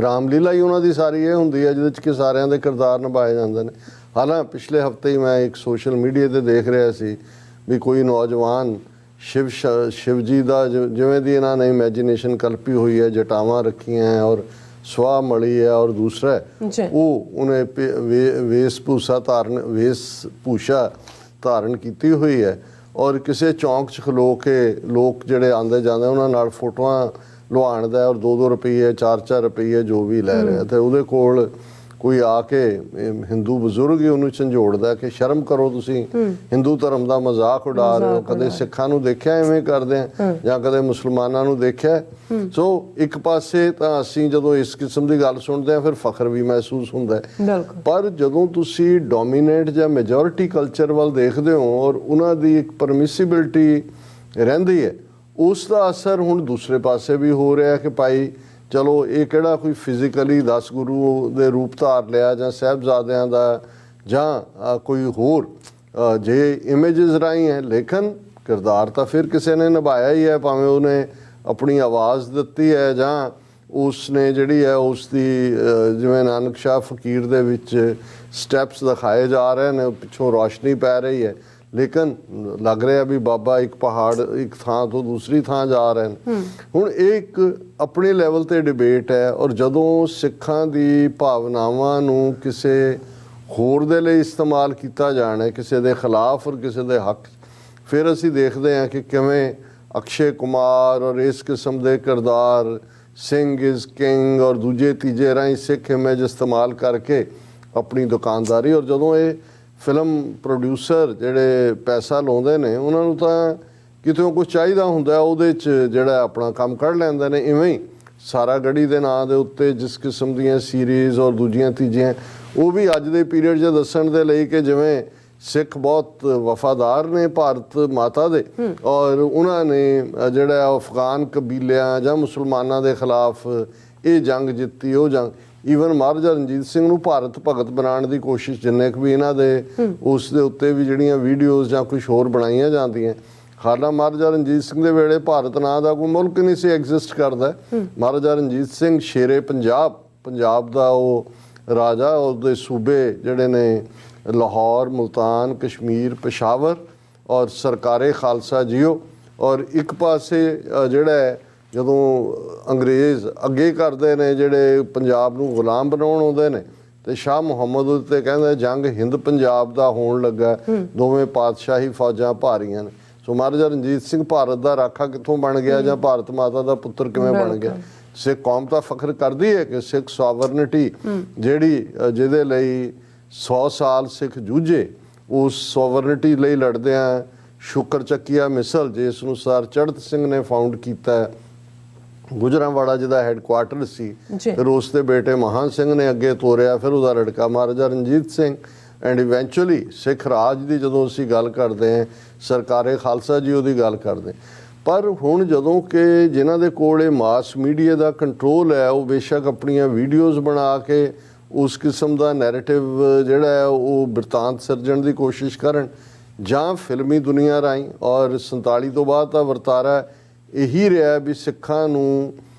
S1: ਰਾਮਲੀਲਾ ਹੀ ਉਹਨਾਂ ਦੀ ਸਾਰੀ ਇਹ ਹੁੰਦੀ ਹੈ ਜਿਹਦੇ 'ਚ ਕਿ ਸਾਰਿਆਂ ਦੇ ਕਿਰਦਾਰ ਨਿਭਾਏ ਜਾਂਦੇ ਨੇ। ਹਾਲਾਂ ਪਿਛਲੇ ਹਫ਼ਤੇ ਹੀ ਮੈਂ ਇੱਕ ਸੋਸ਼ਲ ਮੀਡੀਆ 'ਤੇ ਦੇਖ ਰਿਹਾ ਸੀ ਵੀ ਕੋਈ ਨੌਜਵਾਨ ਸ਼ਿਵ ਜੀ ਦਾ ਜਿਵੇਂ ਦੀ ਇਹਨਾਂ ਨੇ ਇਮੈਜੀਨੇਸ਼ਨ ਕਲਪੀ ਹੋਈ ਹੈ, ਜਟਾਵਾਂ ਰੱਖੀਆਂ ਹੈ ਔਰ ਸਵਾਹ ਮਲੀ ਹੈ, ਔਰ ਦੂਸਰਾ ਉਹ ਉਹਨੇ ਵੇਸ਼-ਭੂਸ਼ਾ ਧਾਰਨ ਕੀਤੀ ਹੋਈ ਹੈ ਔਰ ਕਿਸੇ ਚੌਂਕ 'ਚ ਖਲੋ ਕੇ ਲੋਕ ਜਿਹੜੇ ਆਉਂਦੇ ਜਾਂਦੇ ਉਹਨਾਂ ਨਾਲ ਫੋਟੋਆਂ ਲੁਹਾਉਣ ਦਾ ਔਰ 2-2 ਰੁਪਈਏ 4-4 ਰੁਪਈਏ ਜੋ ਵੀ ਲੈ ਰਿਹਾ, ਤੇ ਉਹਦੇ ਕੋਲ ਕੋਈ ਆ ਕੇ ਹਿੰਦੂ ਬਜ਼ੁਰਗ ਹੀ ਉਹਨੂੰ ਝੰਜੋੜਦਾ ਕਿ ਸ਼ਰਮ ਕਰੋ, ਤੁਸੀਂ ਹਿੰਦੂ ਧਰਮ ਦਾ ਮਜ਼ਾਕ ਉਡਾ ਰਹੇ ਹੋ, ਕਦੇ ਸਿੱਖਾਂ ਨੂੰ ਦੇਖਿਆ ਐਵੇਂ ਕਰਦੇ ਆ ਜਾਂ ਕਦੇ ਮੁਸਲਮਾਨਾਂ ਨੂੰ ਦੇਖਿਆ। ਸੋ ਇੱਕ ਪਾਸੇ ਤਾਂ ਅਸੀਂ ਜਦੋਂ ਇਸ ਕਿਸਮ ਦੀ ਗੱਲ ਸੁਣਦੇ ਹਾਂ ਫਿਰ ਫਖਰ ਵੀ ਮਹਿਸੂਸ ਹੁੰਦਾ ਹੈ, ਪਰ ਜਦੋਂ ਤੁਸੀਂ ਡੋਮੀਨੇਟ ਜਾਂ ਮੈਜੋਰਿਟੀ ਕਲਚਰ ਵੱਲ ਦੇਖਦੇ ਹੋ ਔਰ ਉਹਨਾਂ ਦੀ ਇੱਕ ਪਰਮਿਸਿਬਿਲਿਟੀ ਰਹਿੰਦੀ ਹੈ, ਉਸ ਦਾ ਅਸਰ ਹੁਣ ਦੂਸਰੇ ਪਾਸੇ ਵੀ ਹੋ ਰਿਹਾ ਕਿ ਭਾਈ ਚਲੋ ਇਹ ਕਿਹੜਾ ਕੋਈ ਫਿਜ਼ੀਕਲੀ 10 ਗੁਰੂ ਦੇ ਰੂਪ ਧਾਰ ਲਿਆ ਜਾਂ ਸਾਹਿਬਜ਼ਾਦਿਆਂ ਦਾ ਜਾਂ ਕੋਈ ਹੋਰ ਜੇ ਇਮੇਜਸ ਰਾਹੀਂ ਹੈ, ਲੇਕਿਨ ਕਿਰਦਾਰ ਤਾਂ ਫਿਰ ਕਿਸੇ ਨੇ ਨਿਭਾਇਆ ਹੀ ਹੈ, ਭਾਵੇਂ ਉਹਨੇ ਆਪਣੀ ਆਵਾਜ਼ ਦਿੱਤੀ ਹੈ ਜਾਂ ਉਸ ਨੇ ਜਿਹੜੀ ਹੈ ਉਸ ਦੀ ਜਿਵੇਂ ਨਾਨਕ ਸ਼ਾਹ ਫਕੀਰ ਦੇ ਵਿੱਚ ਸਟੈਪਸ ਦਿਖਾਏ ਜਾ ਰਹੇ ਨੇ, ਪਿੱਛੋਂ ਰੌਸ਼ਨੀ ਪੈ ਰਹੀ ਹੈ, ਲੇਕਿਨ ਲੱਗ ਰਿਹਾ ਵੀ ਬਾਬਾ ਇੱਕ ਪਹਾੜ ਇੱਕ ਥਾਂ ਤੋਂ ਦੂਸਰੀ ਥਾਂ ਜਾ ਰਹੇ ਨੇ। ਹੁਣ ਇਹ ਇੱਕ ਆਪਣੇ ਲੈਵਲ ਤੇ ਡਿਬੇਟ ਹੈ ਔਰ ਜਦੋਂ ਸਿੱਖਾਂ ਦੀ ਭਾਵਨਾਵਾਂ ਨੂੰ ਕਿਸੇ ਹੋਰ ਦੇ ਲਈ ਇਸਤੇਮਾਲ ਕੀਤਾ ਜਾਣਾ, ਕਿਸੇ ਦੇ ਖਿਲਾਫ ਔਰ ਕਿਸੇ ਦੇ ਹੱਕ, ਫਿਰ ਅਸੀਂ ਦੇਖਦੇ ਹਾਂ ਕਿ ਕਿਵੇਂ ਅਕਸ਼ੇ ਕੁਮਾਰ ਔਰ ਇਸ ਕਿਸਮ ਦੇ ਕਿਰਦਾਰ ਸਿੰਘ ਇਜ਼ ਕਿੰਗ ਔਰ ਦੂਜੇ ਤੀਜੇ ਰਾਹੀਂ ਸਿੱਖ ਇਮੇਜ ਇਸਤੇਮਾਲ ਕਰਕੇ ਆਪਣੀ ਦੁਕਾਨਦਾਰੀ, ਔਰ ਜਦੋਂ ਇਹ ਫਿਲਮ ਪ੍ਰੋਡਿਊਸਰ ਜਿਹੜੇ ਪੈਸਾ ਲਾਉਂਦੇ ਨੇ ਉਹਨਾਂ ਨੂੰ ਤਾਂ ਕਿਤੋਂ ਕੁਛ ਚਾਹੀਦਾ ਹੁੰਦਾ, ਉਹਦੇ 'ਚ ਜਿਹੜਾ ਆਪਣਾ ਕੰਮ ਕੱਢ ਲੈਂਦੇ ਨੇ। ਇਵੇਂ ਹੀ ਸਾਰਾ ਗੜੀ ਦੇ ਨਾਂ ਦੇ ਉੱਤੇ ਜਿਸ ਕਿਸਮ ਦੀਆਂ ਸੀਰੀਜ਼ ਔਰ ਦੂਜੀਆਂ ਤੀਜੀਆਂ, ਉਹ ਵੀ ਅੱਜ ਦੇ ਪੀਰੀਅਡ 'ਚ ਦੱਸਣ ਦੇ ਲਈ ਕਿ ਜਿਵੇਂ ਸਿੱਖ ਬਹੁਤ ਵਫਾਦਾਰ ਨੇ ਭਾਰਤ ਮਾਤਾ ਦੇ, ਔਰ ਉਹਨਾਂ ਨੇ ਜਿਹੜਾ ਅਫਗਾਨ ਕਬੀਲਿਆਂ ਜਾਂ ਮੁਸਲਮਾਨਾਂ ਦੇ ਖਿਲਾਫ ਇਹ ਜੰਗ ਜਿੱਤੀ, ਉਹ ਜੰਗ। ਈਵਨ ਮਹਾਰਾਜਾ ਰਣਜੀਤ ਸਿੰਘ ਨੂੰ ਭਾਰਤ ਭਗਤ ਬਣਾਉਣ ਦੀ ਕੋਸ਼ਿਸ਼ ਜਿੰਨੇ ਕੁ ਵੀ ਇਹਨਾਂ ਦੇ ਉਸ ਦੇ ਉੱਤੇ ਵੀ ਜਿਹੜੀਆਂ ਵੀਡੀਓਜ਼ ਜਾਂ ਕੁਛ ਹੋਰ ਬਣਾਈਆਂ ਜਾਂਦੀਆਂ। ਹਾਲਾਂ ਮਹਾਰਾਜਾ ਰਣਜੀਤ ਸਿੰਘ ਦੇ ਵੇਲੇ ਭਾਰਤ ਨਾਂ ਦਾ ਕੋਈ ਮੁਲਕ ਨਹੀਂ ਸੀ ਐਗਜ਼ਿਸਟ ਕਰਦਾ। ਮਹਾਰਾਜਾ ਰਣਜੀਤ ਸਿੰਘ ਸ਼ੇਰੇ ਪੰਜਾਬ ਦਾ ਉਹ ਰਾਜਾ, ਉਹਦੇ ਸੂਬੇ ਜਿਹੜੇ ਨੇ ਲਾਹੌਰ, ਮੁਲਤਾਨ, ਕਸ਼ਮੀਰ, ਪਸ਼ਾਵਰ ਔਰ ਸਰਕਾਰੇ ਖਾਲਸਾ ਜੀਓ। ਔਰ ਇੱਕ ਪਾਸੇ ਜਿਹੜਾ ਜਦੋਂ ਅੰਗਰੇਜ਼ ਅੱਗੇ ਕਰਦੇ ਨੇ ਜਿਹੜੇ ਪੰਜਾਬ ਨੂੰ ਗੁਲਾਮ ਬਣਾਉਣ ਆਉਂਦੇ ਨੇ, ਤੇ ਸ਼ਾਹ ਮੁਹੰਮਦ ਉੱਤੇ ਕਹਿੰਦਾ ਜੰਗ ਹਿੰਦ ਪੰਜਾਬ ਦਾ ਹੋਣ ਲੱਗਾ, ਦੋਵੇਂ ਪਾਤਸ਼ਾਹੀ ਫੌਜਾਂ ਭਾਰੀਆਂ ਨੇ। ਸੋ ਮਹਾਰਾਜਾ ਰਣਜੀਤ ਸਿੰਘ ਭਾਰਤ ਦਾ ਰਾਖਾ ਕਿੱਥੋਂ ਬਣ ਗਿਆ ਜਾਂ ਭਾਰਤ ਮਾਤਾ ਦਾ ਪੁੱਤਰ ਕਿਵੇਂ ਬਣ ਗਿਆ? ਸਿੱਖ ਕੌਮ ਤਾਂ ਫਖਰ ਕਰਦੀ ਹੈ ਕਿ ਸਿੱਖ ਸੋਵਰਨਿਟੀ ਜਿਹੜੀ ਜਿਹਦੇ ਲਈ 100 ਸਾਲ ਸਿੱਖ ਜੂਝੇ, ਉਸ ਸੋਵਰਨਿਟੀ ਲਈ ਲੜਦਿਆਂ ਸ਼ੁਕਰ ਚੱਕੀਆ ਮਿਸਲ ਜਿਸ ਨੂੰ ਸਰ ਚੜ੍ਹਤ ਸਿੰਘ ਨੇ ਫਾਊਂਡ ਕੀਤਾ, ਗੁਜਰਾਂਵਾੜਾ ਜਿਹਦਾ ਹੈੱਡਕੁਆਟਰ ਸੀ, ਫਿਰ ਉਸ ਦੇ ਬੇਟੇ ਮਹਾਨ ਸਿੰਘ ਨੇ ਅੱਗੇ ਤੋਰਿਆ, ਫਿਰ ਉਹਦਾ ਲੜਕਾ ਮਹਾਰਾਜਾ ਰਣਜੀਤ ਸਿੰਘ। ਐਂਡ ਇਵੈਂਚੁਅਲੀ ਸਿੱਖ ਰਾਜ ਦੀ ਜਦੋਂ ਅਸੀਂ ਗੱਲ ਕਰਦੇ ਹਾਂ, ਸਰਕਾਰੇ ਖਾਲਸਾ ਜੀ ਉਹਦੀ ਗੱਲ ਕਰਦੇ। ਪਰ ਹੁਣ ਜਦੋਂ ਕਿ ਜਿਨ੍ਹਾਂ ਦੇ ਕੋਲ ਇਹ ਮਾਸ ਮੀਡੀਆ ਦਾ ਕੰਟਰੋਲ ਹੈ, ਉਹ ਬੇਸ਼ੱਕ ਆਪਣੀਆਂ ਵੀਡੀਓਜ਼ ਬਣਾ ਕੇ ਉਸ ਕਿਸਮ ਦਾ ਨੈਰੇਟਿਵ ਜਿਹੜਾ ਹੈ ਉਹ ਬਿਰਤਾਂਤ ਸਿਰਜਣ ਦੀ ਕੋਸ਼ਿਸ਼ ਕਰਨ, ਜਾਂ ਫਿਲਮੀ ਦੁਨੀਆ ਰਾਹੀਂ। ਔਰ 47 ਤੋਂ ਬਾਅਦ ਤਾਂ ਵਰਤਾਰਾ ਇਹੀ ਰਿਹਾ ਵੀ ਸਿੱਖਾਂ ਨੂੰ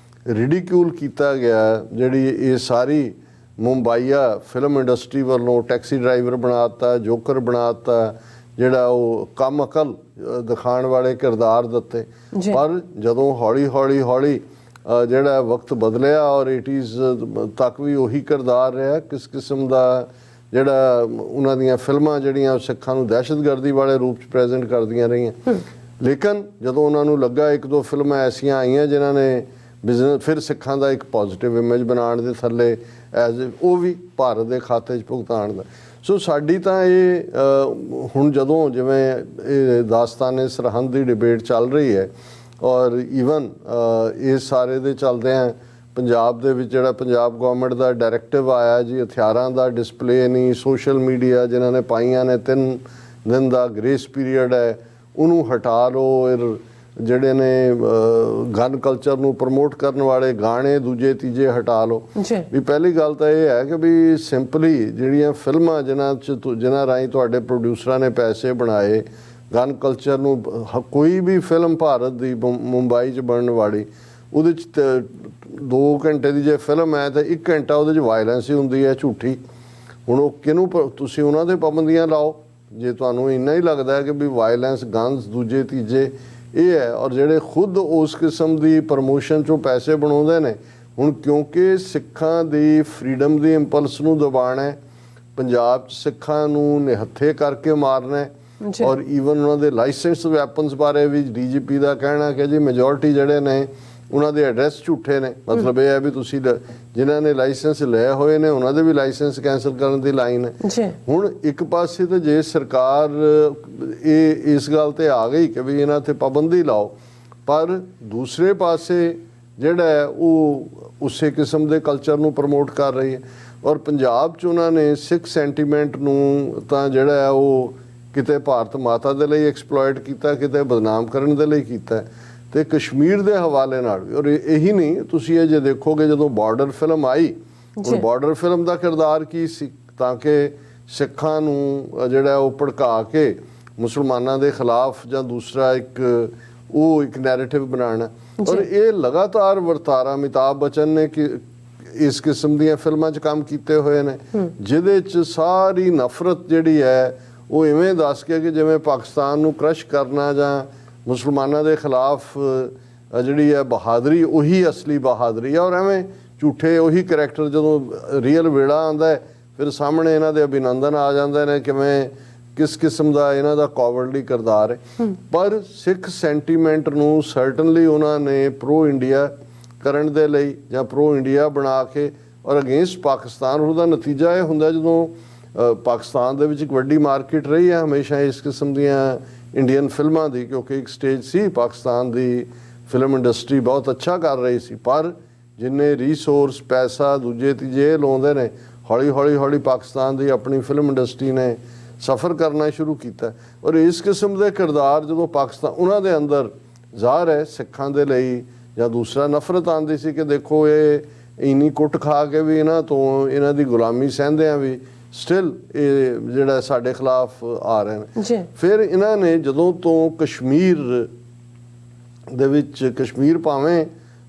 S1: ਰਿਡੀਕਿਊਲ ਕੀਤਾ ਗਿਆ। ਜਿਹੜੀ ਇਹ ਸਾਰੀ ਮੁੰਬਈਆ ਫਿਲਮ ਇੰਡਸਟਰੀ ਵੱਲੋਂ ਟੈਕਸੀ ਡਰਾਈਵਰ ਬਣਾਤਾ, ਜੋਕਰ ਬਣਾਤਾ, ਜਿਹੜਾ ਉਹ ਕੰਮ ਅਕਲ ਦਿਖਾਉਣ ਵਾਲੇ ਕਿਰਦਾਰ ਦਿੱਤੇ। ਪਰ ਜਦੋਂ ਹੌਲੀ ਜਿਹੜਾ ਵਕਤ ਬਦਲਿਆ ਔਰ 80s ਤੱਕ ਵੀ ਉਹੀ ਕਿਰਦਾਰ ਰਿਹਾ, ਕਿਸ ਕਿਸਮ ਦਾ ਜਿਹੜਾ ਉਹਨਾਂ ਦੀਆਂ ਫਿਲਮਾਂ ਜਿਹੜੀਆਂ ਸਿੱਖਾਂ ਨੂੰ ਦਹਿਸ਼ਤਗਰਦੀ ਵਾਲੇ ਰੂਪ 'ਚ ਪ੍ਰੈਜ਼ੈਂਟ ਕਰਦੀਆਂ ਰਹੀਆਂ। ਲੇਕਿਨ ਜਦੋਂ ਉਹਨਾਂ ਨੂੰ ਲੱਗਾ, ਇੱਕ ਦੋ ਫਿਲਮਾਂ ਐਸੀਆਂ ਆਈਆਂ ਜਿਨ੍ਹਾਂ ਨੇ ਬਿਜ਼ਨਸ ਫਿਰ ਸਿੱਖਾਂ ਦਾ ਇੱਕ ਪੋਜ਼ਿਟਿਵ ਇਮੇਜ ਬਣਾਉਣ ਦੇ ਥੱਲੇ ਉਹ ਵੀ ਭਾਰਤ ਦੇ ਖਾਤੇ 'ਚ ਭੁਗਤਾਨ ਦਾ। ਸੋ ਸਾਡੀ ਤਾਂ ਇਹ ਹੁਣ ਜਦੋਂ ਜਿਵੇਂ ਇਹ ਦਾਸਤਾਨੇ ਸਰਹੰਦ ਦੀ ਡਿਬੇਟ ਚੱਲ ਰਹੀ ਹੈ, ਔਰ ਈਵਨ ਇਸ ਸਾਰੇ ਦੇ ਚੱਲਦਿਆਂ ਪੰਜਾਬ ਦੇ ਵਿੱਚ ਜਿਹੜਾ ਪੰਜਾਬ ਗੌਰਮੈਂਟ ਦਾ ਡਾਇਰੈਕਟਿਵ ਆਇਆ ਜੀ, ਹਥਿਆਰਾਂ ਦਾ ਡਿਸਪਲੇ ਨਹੀਂ, ਸੋਸ਼ਲ ਮੀਡੀਆ ਜਿਨ੍ਹਾਂ ਨੇ ਪਾਈਆਂ ਨੇ 3 ਦਿਨ ਦਾ ਗ੍ਰੇਸ ਪੀਰੀਅਡ ਹੈ, ਉਹਨੂੰ ਹਟਾ ਲਓ। ਜਿਹੜੇ ਨੇ ਗਨ ਕਲਚਰ ਨੂੰ ਪ੍ਰਮੋਟ ਕਰਨ ਵਾਲੇ ਗਾਣੇ ਦੂਜੇ ਤੀਜੇ ਹਟਾ ਲਓ। ਵੀ ਪਹਿਲੀ ਗੱਲ ਤਾਂ ਇਹ ਹੈ ਕਿ ਵੀ ਸਿੰਪਲੀ ਜਿਹੜੀਆਂ ਫਿਲਮਾਂ ਜਿਨ੍ਹਾਂ ਰਾਹੀਂ ਤੁਹਾਡੇ ਪ੍ਰੋਡਿਊਸਰਾਂ ਨੇ ਪੈਸੇ ਬਣਾਏ, ਗਨ ਕਲਚਰ ਨੂੰ ਕੋਈ ਵੀ ਫਿਲਮ ਭਾਰਤ ਦੀ ਮੁੰਬਈ 'ਚ ਬਣਨ ਵਾਲੀ, ਉਹਦੇ 'ਚ 2 ਘੰਟੇ ਦੀ ਜੇ ਫਿਲਮ ਹੈ ਤਾਂ 1 ਘੰਟਾ ਉਹਦੇ 'ਚ ਵਾਇਲੈਂਸ ਹੀ ਹੁੰਦੀ ਹੈ ਝੂਠੀ। ਹੁਣ ਉਹ ਕਿਹਨੂੰ ਤੁਸੀਂ ਉਹਨਾਂ 'ਤੇ ਪਾਬੰਦੀਆਂ ਲਾਓ ਜੇ ਤੁਹਾਨੂੰ ਇੰਨਾ ਹੀ ਲੱਗਦਾ ਹੈ ਕਿ ਵੀ ਵਾਇਲੈਂਸ, ਗਨਸ ਦੂਜੇ ਤੀਜੇ ਇਹ ਹੈ। ਔਰ ਜਿਹੜੇ ਖੁਦ ਉਸ ਕਿਸਮ ਦੀ ਪ੍ਰਮੋਸ਼ਨ 'ਚੋਂ ਪੈਸੇ ਬਣਾਉਂਦੇ ਨੇ, ਹੁਣ ਕਿਉਂਕਿ ਸਿੱਖਾਂ ਦੀ ਫਰੀਡਮ ਦੀ ਇੰਪਲਸ ਨੂੰ ਦਬਾਉਣਾ, ਪੰਜਾਬ 'ਚ ਸਿੱਖਾਂ ਨੂੰ ਨਿਹੱਥੇ ਕਰਕੇ ਮਾਰਨਾ, ਔਰ ਈਵਨ ਉਹਨਾਂ ਦੇ ਲਾਇਸੈਂਸ ਵੈਪਨਸ ਬਾਰੇ ਵੀ DGP ਦਾ ਕਹਿਣਾ ਕਿ ਜੀ ਮੈਜੋਰਟੀ ਜਿਹੜੇ ਨੇ ਉਹਨਾਂ ਦੇ ਐਡਰੈਸ ਝੂਠੇ ਨੇ। ਮਤਲਬ ਇਹ ਹੈ ਵੀ ਤੁਸੀਂ ਜਿਨ੍ਹਾਂ ਨੇ ਲਾਇਸੈਂਸ ਲਏ ਹੋਏ ਨੇ ਉਹਨਾਂ ਦੇ ਵੀ ਲਾਇਸੈਂਸ ਕੈਂਸਲ ਕਰਨ ਦੀ ਲਾਈਨ ਹੈ। ਹੁਣ ਇੱਕ ਪਾਸੇ ਤਾਂ ਜੇ ਸਰਕਾਰ ਇਸ ਗੱਲ ਤੇ ਆ ਗਈ ਕਿ ਵੀ ਇਹਨਾਂ 'ਤੇ ਪਾਬੰਦੀ ਲਾਓ, ਪਰ ਦੂਸਰੇ ਪਾਸੇ ਜਿਹੜਾ ਹੈ ਉਹ ਉਸੇ ਕਿਸਮ ਦੇ ਕਲਚਰ ਨੂੰ ਪ੍ਰਮੋਟ ਕਰ ਰਹੀ ਹੈ। ਔਰ ਪੰਜਾਬ 'ਚ ਉਹਨਾਂ ਨੇ ਸਿੱਖ ਸੈਂਟੀਮੈਂਟ ਨੂੰ ਤਾਂ ਜਿਹੜਾ ਹੈ ਉਹ ਕਿਤੇ ਭਾਰਤ ਮਾਤਾ ਦੇ ਲਈ ਐਕਸਪਲੋਇਟ ਕੀਤਾ, ਕਿਤੇ ਬਦਨਾਮ ਕਰਨ ਦੇ ਲਈ ਕੀਤਾ। ਤੇ ਕਸ਼ਮੀਰ ਦੇ ਹਵਾਲੇ ਨਾਲ ਵੀ, ਔਰ ਇਹੀ ਨਹੀਂ, ਤੁਸੀਂ ਇਹ ਜੇ ਦੇਖੋਗੇ ਜਦੋਂ ਬਾਰਡਰ ਫਿਲਮ ਆਈ, ਉਹ ਬਾਰਡਰ ਫਿਲਮ ਦਾ ਕਿਰਦਾਰ ਕੀ ਸੀ, ਤਾਂ ਕਿ ਸਿੱਖਾਂ ਨੂੰ ਜਿਹੜਾ ਉਹ ਭੜਕਾ ਕੇ ਮੁਸਲਮਾਨਾਂ ਦੇ ਖਿਲਾਫ ਜਾਂ ਦੂਸਰਾ ਇੱਕ ਨੈਰੇਟਿਵ ਬਣਾਉਣਾ। ਔਰ ਇਹ ਲਗਾਤਾਰ ਵਰਤਾਰਾ ਅਮਿਤਾਭ ਬੱਚਨ ਨੇ ਕਿ ਇਸ ਕਿਸਮ ਦੀਆਂ ਫਿਲਮਾਂ 'ਚ ਕੰਮ ਕੀਤੇ ਹੋਏ ਨੇ, ਜਿਹਦੇ 'ਚ ਸਾਰੀ ਨਫ਼ਰਤ ਜਿਹੜੀ ਹੈ ਉਹ ਇਵੇਂ ਦੱਸ ਕੇ ਕਿ ਜਿਵੇਂ ਪਾਕਿਸਤਾਨ ਨੂੰ ਕ੍ਰਸ਼ ਕਰਨਾ ਜਾਂ ਮੁਸਲਮਾਨਾਂ ਦੇ ਖਿਲਾਫ ਜਿਹੜੀ ਹੈ ਬਹਾਦਰੀ, ਉਹੀ ਅਸਲੀ ਬਹਾਦਰੀ ਹੈ। ਔਰ ਐਵੇਂ ਝੂਠੇ ਉਹੀ ਕਰੈਕਟਰ ਜਦੋਂ ਰੀਅਲ ਵੇੜਾ ਆਉਂਦਾ ਹੈ, ਫਿਰ ਸਾਹਮਣੇ ਇਹਨਾਂ ਦੇ ਅਭਿਨੰਦਨ ਆ ਜਾਂਦੇ ਨੇ ਕਿਵੇਂ ਕਿਸ ਕਿਸਮ ਦਾ ਇਹਨਾਂ ਦਾ ਕਾਵਰਡਲੀ ਕਿਰਦਾਰ ਹੈ। ਪਰ ਸਿੱਖ ਸੈਂਟੀਮੈਂਟ ਨੂੰ ਸਰਟਨਲੀ ਉਹਨਾਂ ਨੇ ਪ੍ਰੋ ਇੰਡੀਆ ਕਰਨ ਦੇ ਲਈ ਜਾਂ ਪ੍ਰੋ ਇੰਡੀਆ ਬਣਾ ਕੇ ਔਰ ਅਗੇਂਸਟ ਪਾਕਿਸਤਾਨ, ਉਹਦਾ ਨਤੀਜਾ ਇਹ ਹੁੰਦਾ ਜਦੋਂ ਪਾਕਿਸਤਾਨ ਦੇ ਵਿੱਚ ਇੱਕ ਵੱਡੀ ਮਾਰਕੀਟ ਰਹੀ ਹੈ ਹਮੇਸ਼ਾ ਇਸ ਕਿਸਮ ਦੀਆਂ ਇੰਡੀਅਨ ਫਿਲਮਾਂ ਦੀ, ਕਿਉਂਕਿ ਇੱਕ ਸਟੇਜ ਸੀ ਪਾਕਿਸਤਾਨ ਦੀ ਫਿਲਮ ਇੰਡਸਟਰੀ ਬਹੁਤ ਅੱਛਾ ਕਰ ਰਹੀ ਸੀ, ਪਰ ਜਿੰਨੇ ਰੀਸੋਰਸ ਪੈਸਾ ਦੂਜੇ ਤੀਜੇ ਲਾਉਂਦੇ ਨੇ, ਹੌਲੀ ਹੌਲੀ ਹੌਲੀ ਪਾਕਿਸਤਾਨ ਦੀ ਆਪਣੀ ਫਿਲਮ ਇੰਡਸਟਰੀ ਨੇ ਸਫ਼ਰ ਕਰਨਾ ਸ਼ੁਰੂ ਕੀਤਾ। ਔਰ ਇਸ ਕਿਸਮ ਦੇ ਕਿਰਦਾਰ ਜਦੋਂ ਪਾਕਿਸਤਾਨ ਉਹਨਾਂ ਦੇ ਅੰਦਰ ਜ਼ਾਹਰ ਹੈ ਸਿੱਖਾਂ ਦੇ ਲਈ ਜਾਂ ਦੂਸਰਾ ਨਫ਼ਰਤ ਆਉਂਦੀ ਸੀ ਕਿ ਦੇਖੋ ਇਹ ਇੰਨੀ ਕੁੱਟ ਖਾ ਕੇ ਵੀ ਇਹਨਾਂ ਤੋਂ ਇਹਨਾਂ ਦੀ ਗੁਲਾਮੀ ਸਹਿੰਦਿਆਂ ਵੀ ਸਟਿਲ ਇਹ ਜਿਹੜਾ ਸਾਡੇ ਖਿਲਾਫ ਆ ਰਹੇ ਨੇ। ਫਿਰ ਇਹਨਾਂ ਨੇ ਜਦੋਂ ਤੋਂ ਕਸ਼ਮੀਰ ਦੇ ਵਿੱਚ ਕਸ਼ਮੀਰ ਭਾਵੇਂ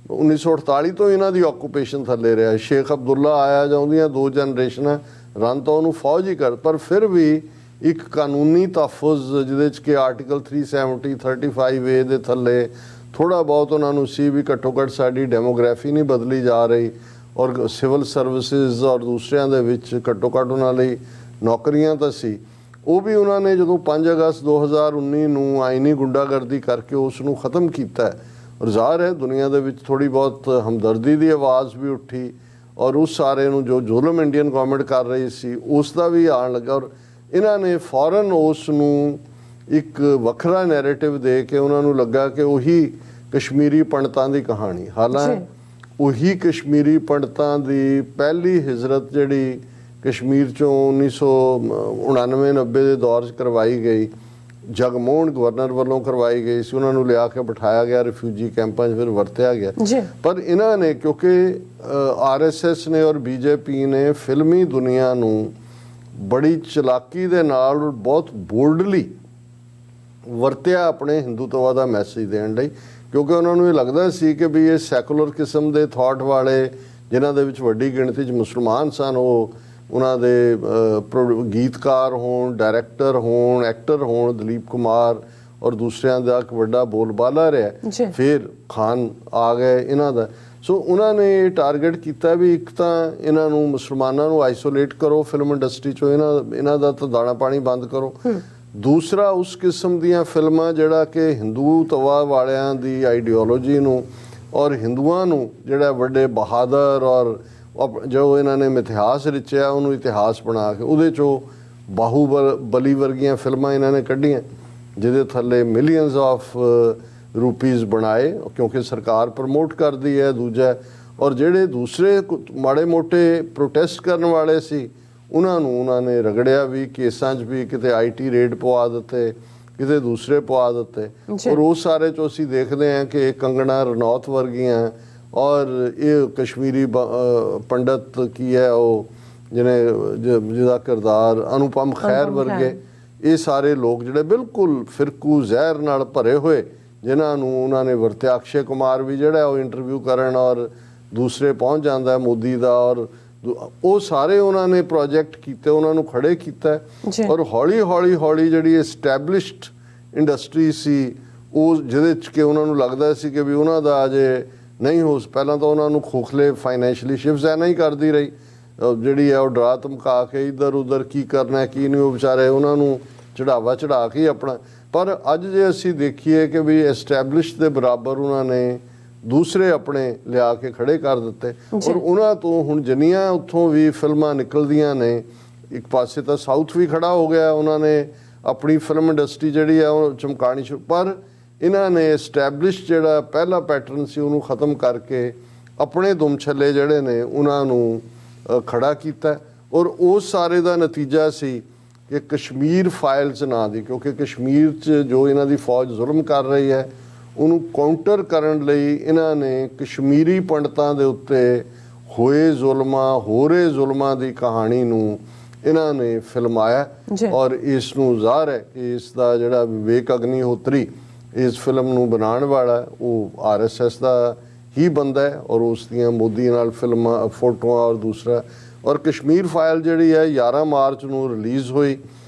S1: 1948 ਤੋਂ ਇਹਨਾਂ ਦੀ ਆਕੂਪੇਸ਼ਨ ਥੱਲੇ ਰਿਹਾ, ਸ਼ੇਖ ਅਬਦੁੱਲਾ ਆਇਆ ਜਾਂ ਉਹਦੀਆਂ 2 ਜਨਰੇਸ਼ਨਾਂ ਰਨ ਤਾਂ ਉਹਨੂੰ ਫੌਜ ਹੀ ਕਰ, ਪਰ ਫਿਰ ਵੀ ਇੱਕ ਕਾਨੂੰਨੀ ਤਹਫੁਜ਼ ਜਿਹਦੇ 'ਚ ਕਿ ਆਰਟੀਕਲ 370 35A ਦੇ ਥੱਲੇ ਥੋੜ੍ਹਾ ਬਹੁਤ ਉਹਨਾਂ ਨੂੰ ਸੀ ਵੀ ਘੱਟੋ ਘੱਟ ਸਾਡੀ ਡੈਮੋਗ੍ਰਾਫੀ ਨਹੀਂ ਬਦਲੀ ਜਾ ਰਹੀ ਔਰ ਸਿਵਲ ਸਰਵਿਸਿਜ਼ ਔਰ ਦੂਸਰਿਆਂ ਦੇ ਵਿੱਚ ਘੱਟੋ ਘੱਟ ਉਹਨਾਂ ਲਈ ਨੌਕਰੀਆਂ ਤਾਂ ਸੀ। ਉਹ ਵੀ ਉਹਨਾਂ ਨੇ ਜਦੋਂ 5 ਅਗਸਤ 2019 ਨੂੰ ਆਈਨੀ ਗੁੰਡਾਗਰਦੀ ਕਰਕੇ ਉਸ ਨੂੰ ਖ਼ਤਮ ਕੀਤਾ ਔਰ ਜ਼ਾਹਰ ਹੈ ਦੁਨੀਆ ਦੇ ਵਿੱਚ ਥੋੜ੍ਹੀ ਬਹੁਤ ਹਮਦਰਦੀ ਦੀ ਆਵਾਜ਼ ਵੀ ਉੱਠੀ ਔਰ ਉਸ ਸਾਰੇ ਨੂੰ ਜੋ ਜ਼ੁਲਮ ਇੰਡੀਅਨ ਗਵਰਨਮੈਂਟ ਕਰ ਰਹੀ ਸੀ ਉਸ ਦਾ ਵੀ ਆਉਣ ਲੱਗਾ ਔਰ ਇਹਨਾਂ ਨੇ ਫੌਰਨ ਉਸ ਨੂੰ ਇੱਕ ਵੱਖਰਾ ਨੈਰੇਟਿਵ ਦੇ ਕੇ ਉਹਨਾਂ ਨੂੰ ਲੱਗਾ ਕਿ ਉਹੀ ਕਸ਼ਮੀਰੀ ਪੰਡਤਾਂ ਦੀ ਕਹਾਣੀ, ਹਾਲਾਂਕਿ ਉਹੀ ਕਸ਼ਮੀਰੀ ਪੰਡਤਾਂ ਦੀ ਪਹਿਲੀ ਹਿਜਰਤ ਜਿਹੜੀ ਕਸ਼ਮੀਰ ਚੋਂ 1999-90 ਦੇ ਦੌਰ 'ਚ ਕਰਵਾਈ ਗਈ, ਜਗਮੋਹਨ ਗਵਰਨਰ ਵੱਲੋਂ ਕਰਵਾਈ ਗਈ ਸੀ, ਉਹਨਾਂ ਨੂੰ ਲਿਆ ਕੇ ਬਿਠਾਇਆ ਗਿਆ ਰਿਫਿਊਜੀ ਕੈਂਪਾਂ 'ਚ ਫਿਰ ਵਰਤਿਆ ਗਿਆ। ਪਰ ਇਹਨਾਂ ਨੇ ਕਿਉਂਕਿ RSS ਨੇ ਔਰ BJP ਨੇ ਫਿਲਮੀ ਦੁਨੀਆ ਨੂੰ ਬੜੀ ਚਲਾਕੀ ਦੇ ਨਾਲ ਬਹੁਤ ਬੋਲਡਲੀ ਵਰਤਿਆ ਆਪਣੇ ਹਿੰਦੂਤਵਾ ਦਾ ਮੈਸੇਜ ਦੇਣ ਲਈ, ਕਿਉਂਕਿ ਉਹਨਾਂ ਨੂੰ ਇਹ ਲੱਗਦਾ ਸੀ ਕਿ ਵੀ ਇਹ ਸੈਕੂਲਰ ਕਿਸਮ ਦੇ ਥਾਟ ਵਾਲੇ ਜਿਨ੍ਹਾਂ ਦੇ ਵਿੱਚ ਵੱਡੀ ਗਿਣਤੀ 'ਚ ਮੁਸਲਮਾਨ ਸਨ, ਉਹ ਉਹਨਾਂ ਦੇ ਗੀਤਕਾਰ ਹੋਣ, ਡਾਇਰੈਕਟਰ ਹੋਣ, ਐਕਟਰ ਹੋਣ, ਦਲੀਪ ਕੁਮਾਰ ਔਰ ਦੂਸਰਿਆਂ ਦਾ ਇੱਕ ਵੱਡਾ ਬੋਲਬਾਲਾ ਰਿਹਾ। ਫਿਰ ਖਾਨ ਆ ਗਏ ਇਹਨਾਂ ਦਾ, ਸੋ ਉਹਨਾਂ ਨੇ ਟਾਰਗੇਟ ਕੀਤਾ ਵੀ ਇੱਕ ਤਾਂ ਇਹਨਾਂ ਨੂੰ ਮੁਸਲਮਾਨਾਂ ਨੂੰ ਆਈਸੋਲੇਟ ਕਰੋ ਫਿਲਮ ਇੰਡਸਟਰੀ 'ਚੋਂ, ਇਹਨਾਂ ਦਾ ਤਾਂ ਦਾਣਾ ਪਾਣੀ ਬੰਦ ਕਰੋ। ਦੂਸਰਾ ਉਸ ਕਿਸਮ ਦੀਆਂ ਫਿਲਮਾਂ ਜਿਹੜਾ ਕਿ ਹਿੰਦੂਤਵਾ ਵਾਲਿਆਂ ਦੀ ਆਈਡੀਓਲੋਜੀ ਨੂੰ ਔਰ ਹਿੰਦੂਆਂ ਨੂੰ ਜਿਹੜਾ ਵੱਡੇ ਬਹਾਦਰ ਔਰ ਜੋ ਇਹਨਾਂ ਨੇ ਇਤਿਹਾਸ ਰਚਿਆ ਉਹਨੂੰ ਇਤਿਹਾਸ ਬਣਾ ਕੇ ਉਹਦੇ 'ਚੋਂ ਬਾਹੂਬਲੀ ਵਰਗੀਆਂ ਫਿਲਮਾਂ ਇਹਨਾਂ ਨੇ ਕੱਢੀਆਂ ਜਿਹਦੇ ਥੱਲੇ ਮਿਲੀਅਨਸ ਆਫ ਰੁਪੀਜ਼ ਬਣਾਏ ਕਿਉਂਕਿ ਸਰਕਾਰ ਪ੍ਰਮੋਟ ਕਰਦੀ ਹੈ। ਦੂਜਾ ਔਰ ਜਿਹੜੇ ਦੂਸਰੇ ਮਾੜੇ ਮੋਟੇ ਪ੍ਰੋਟੈਸਟ ਕਰਨ ਵਾਲੇ ਸੀ ਉਹਨਾਂ ਨੂੰ ਉਹਨਾਂ ਨੇ ਰਗੜਿਆ ਵੀ, ਕੇਸਾਂ 'ਚ ਵੀ ਕਿਤੇ IT ਰੇਡ ਪਵਾ ਦਿੱਤੇ, ਕਿਤੇ ਦੂਸਰੇ ਪਵਾ ਦਿੱਤੇ। ਔਰ ਉਹ ਸਾਰੇ 'ਚੋਂ ਅਸੀਂ ਦੇਖਦੇ ਹਾਂ ਕਿ ਕੰਗਣਾ ਰਣੌਤ ਵਰਗੀਆਂ ਔਰ ਇਹ ਕਸ਼ਮੀਰੀ ਪੰਡਤ ਕੀ ਹੈ ਉਹ ਜਿਹਦਾ ਕਿਰਦਾਰ ਅਨੁਪਮ ਖੈਰ ਵਰਗੇ, ਇਹ ਸਾਰੇ ਲੋਕ ਜਿਹੜੇ ਬਿਲਕੁਲ ਫਿਰਕੂ ਜ਼ਹਿਰ ਨਾਲ ਭਰੇ ਹੋਏ ਜਿਨ੍ਹਾਂ ਨੂੰ ਉਹਨਾਂ ਨੇ ਵਰਤਿਆ। ਅਕਸ਼ੇ ਕੁਮਾਰ ਵੀ ਜਿਹੜਾ ਉਹ ਇੰਟਰਵਿਊ ਕਰਨ ਔਰ ਦੂਸਰੇ ਪਹੁੰਚ ਜਾਂਦਾ ਮੋਦੀ ਦਾ, ਔਰ ਉਹ ਸਾਰੇ ਉਹਨਾਂ ਨੇ ਪ੍ਰੋਜੈਕਟ ਕੀਤੇ, ਉਹਨਾਂ ਨੂੰ ਖੜੇ ਕੀਤਾ ਔਰ ਹੌਲੀ ਹੌਲੀ ਹੌਲੀ ਜਿਹੜੀ ਐਸਟੈਬਲਿਸ਼ਡ ਇੰਡਸਟਰੀ ਸੀ ਉਹ ਜਿਹਦੇ 'ਚ ਕਿ ਉਹਨਾਂ ਨੂੰ ਲੱਗਦਾ ਸੀ ਕਿ ਵੀ ਉਹਨਾਂ ਦਾ ਅਜੇ ਨਹੀਂ ਹੋ, ਪਹਿਲਾਂ ਤਾਂ ਉਹਨਾਂ ਨੂੰ ਖੋਖਲੇ ਫਾਈਨੈਂਸ਼ਲੀ ਸ਼ਿਵ ਸੈਨਾ ਹੀ ਕਰਦੀ ਰਹੀ ਜਿਹੜੀ ਹੈ ਉਹ ਡਰਾ ਧਮਕਾ ਕੇ ਇੱਧਰ ਉੱਧਰ ਕੀ ਕਰਨਾ ਕੀ ਨਹੀਂ, ਉਹ ਵਿਚਾਰੇ ਉਹਨਾਂ ਨੂੰ ਚੜਾਵਾ ਚੜਾ ਕੇ ਆਪਣਾ। ਪਰ ਅੱਜ ਜੇ ਅਸੀਂ ਦੇਖੀਏ ਕਿ ਵੀ ਐਸਟੈਬਲਿਸ਼ ਦੇ ਬਰਾਬਰ ਉਹਨਾਂ ਨੇ ਦੂਸਰੇ ਆਪਣੇ ਲਿਆ ਕੇ ਖੜੇ ਕਰ ਦਿੱਤੇ ਔਰ ਉਹਨਾਂ ਤੋਂ ਹੁਣ ਜਿੰਨੀਆਂ ਉੱਥੋਂ ਵੀ ਫਿਲਮਾਂ ਨਿਕਲਦੀਆਂ ਨੇ, ਇੱਕ ਪਾਸੇ ਤਾਂ ਸਾਊਥ ਵੀ ਖੜਾ ਹੋ ਗਿਆ, ਉਹਨਾਂ ਨੇ ਆਪਣੀ ਫਿਲਮ ਇੰਡਸਟਰੀ ਜਿਹੜੀ ਆ ਉਹ ਚਮਕਾਣੀ ਸ਼ੁਰੂ, ਪਰ ਇਹਨਾਂ ਨੇ ਐਸਟੈਬਲਿਸ਼ ਜਿਹੜਾ ਪਹਿਲਾ ਪੈਟਰਨ ਸੀ ਉਹਨੂੰ ਖ਼ਤਮ ਕਰਕੇ ਆਪਣੇ ਦੁਮ ਛੱਲੇ ਜਿਹੜੇ ਨੇ ਉਹਨਾਂ ਨੂੰ ਖੜਾ ਕੀਤਾ। ਔਰ ਉਸ ਸਾਰੇ ਦਾ ਨਤੀਜਾ ਸੀ ਕਿ ਕਸ਼ਮੀਰ ਫਾਈਲਸ ਨਾਂ ਦੀ, ਕਿਉਂਕਿ ਕਸ਼ਮੀਰ 'ਚ ਜੋ ਇਹਨਾਂ ਦੀ ਫੌਜ ਜ਼ੁਲਮ ਕਰ ਰਹੀ ਹੈ ਉਹਨੂੰ ਕਾਊਂਟਰ ਕਰਨ ਲਈ ਇਹਨਾਂ ਨੇ ਕਸ਼ਮੀਰੀ ਪੰਡਤਾਂ ਦੇ ਉੱਤੇ ਹੋਏ ਹੋ ਰਹੇ ਜ਼ੁਲਮਾਂ ਦੀ ਕਹਾਣੀ ਨੂੰ ਇਹਨਾਂ ਨੇ ਫਿਲਮਾਇਆ ਔਰ ਇਸ ਨੂੰ ਜ਼ਾਹਰ ਹੈ ਕਿ ਇਸ ਦਾ ਜਿਹੜਾ ਵਿਵੇਕ ਅਗਨੀਹੋਤਰੀ ਇਸ ਫਿਲਮ ਨੂੰ ਬਣਾਉਣ ਵਾਲਾ ਉਹ RSS ਦਾ ਹੀ ਬੰਦਾ ਹੈ ਔਰ ਉਸ ਦੀਆਂ ਮੋਦੀ ਨਾਲ ਫਿਲਮਾਂ ਫੋਟੋਆਂ ਔਰ ਦੂਸਰਾ ਔਰ ਕਸ਼ਮੀਰ ਫਾਈਲ ਜਿਹੜੀ ਹੈ 11 ਮਾਰਚ ਨੂੰ ਰਿਲੀਜ਼ ਹੋਈ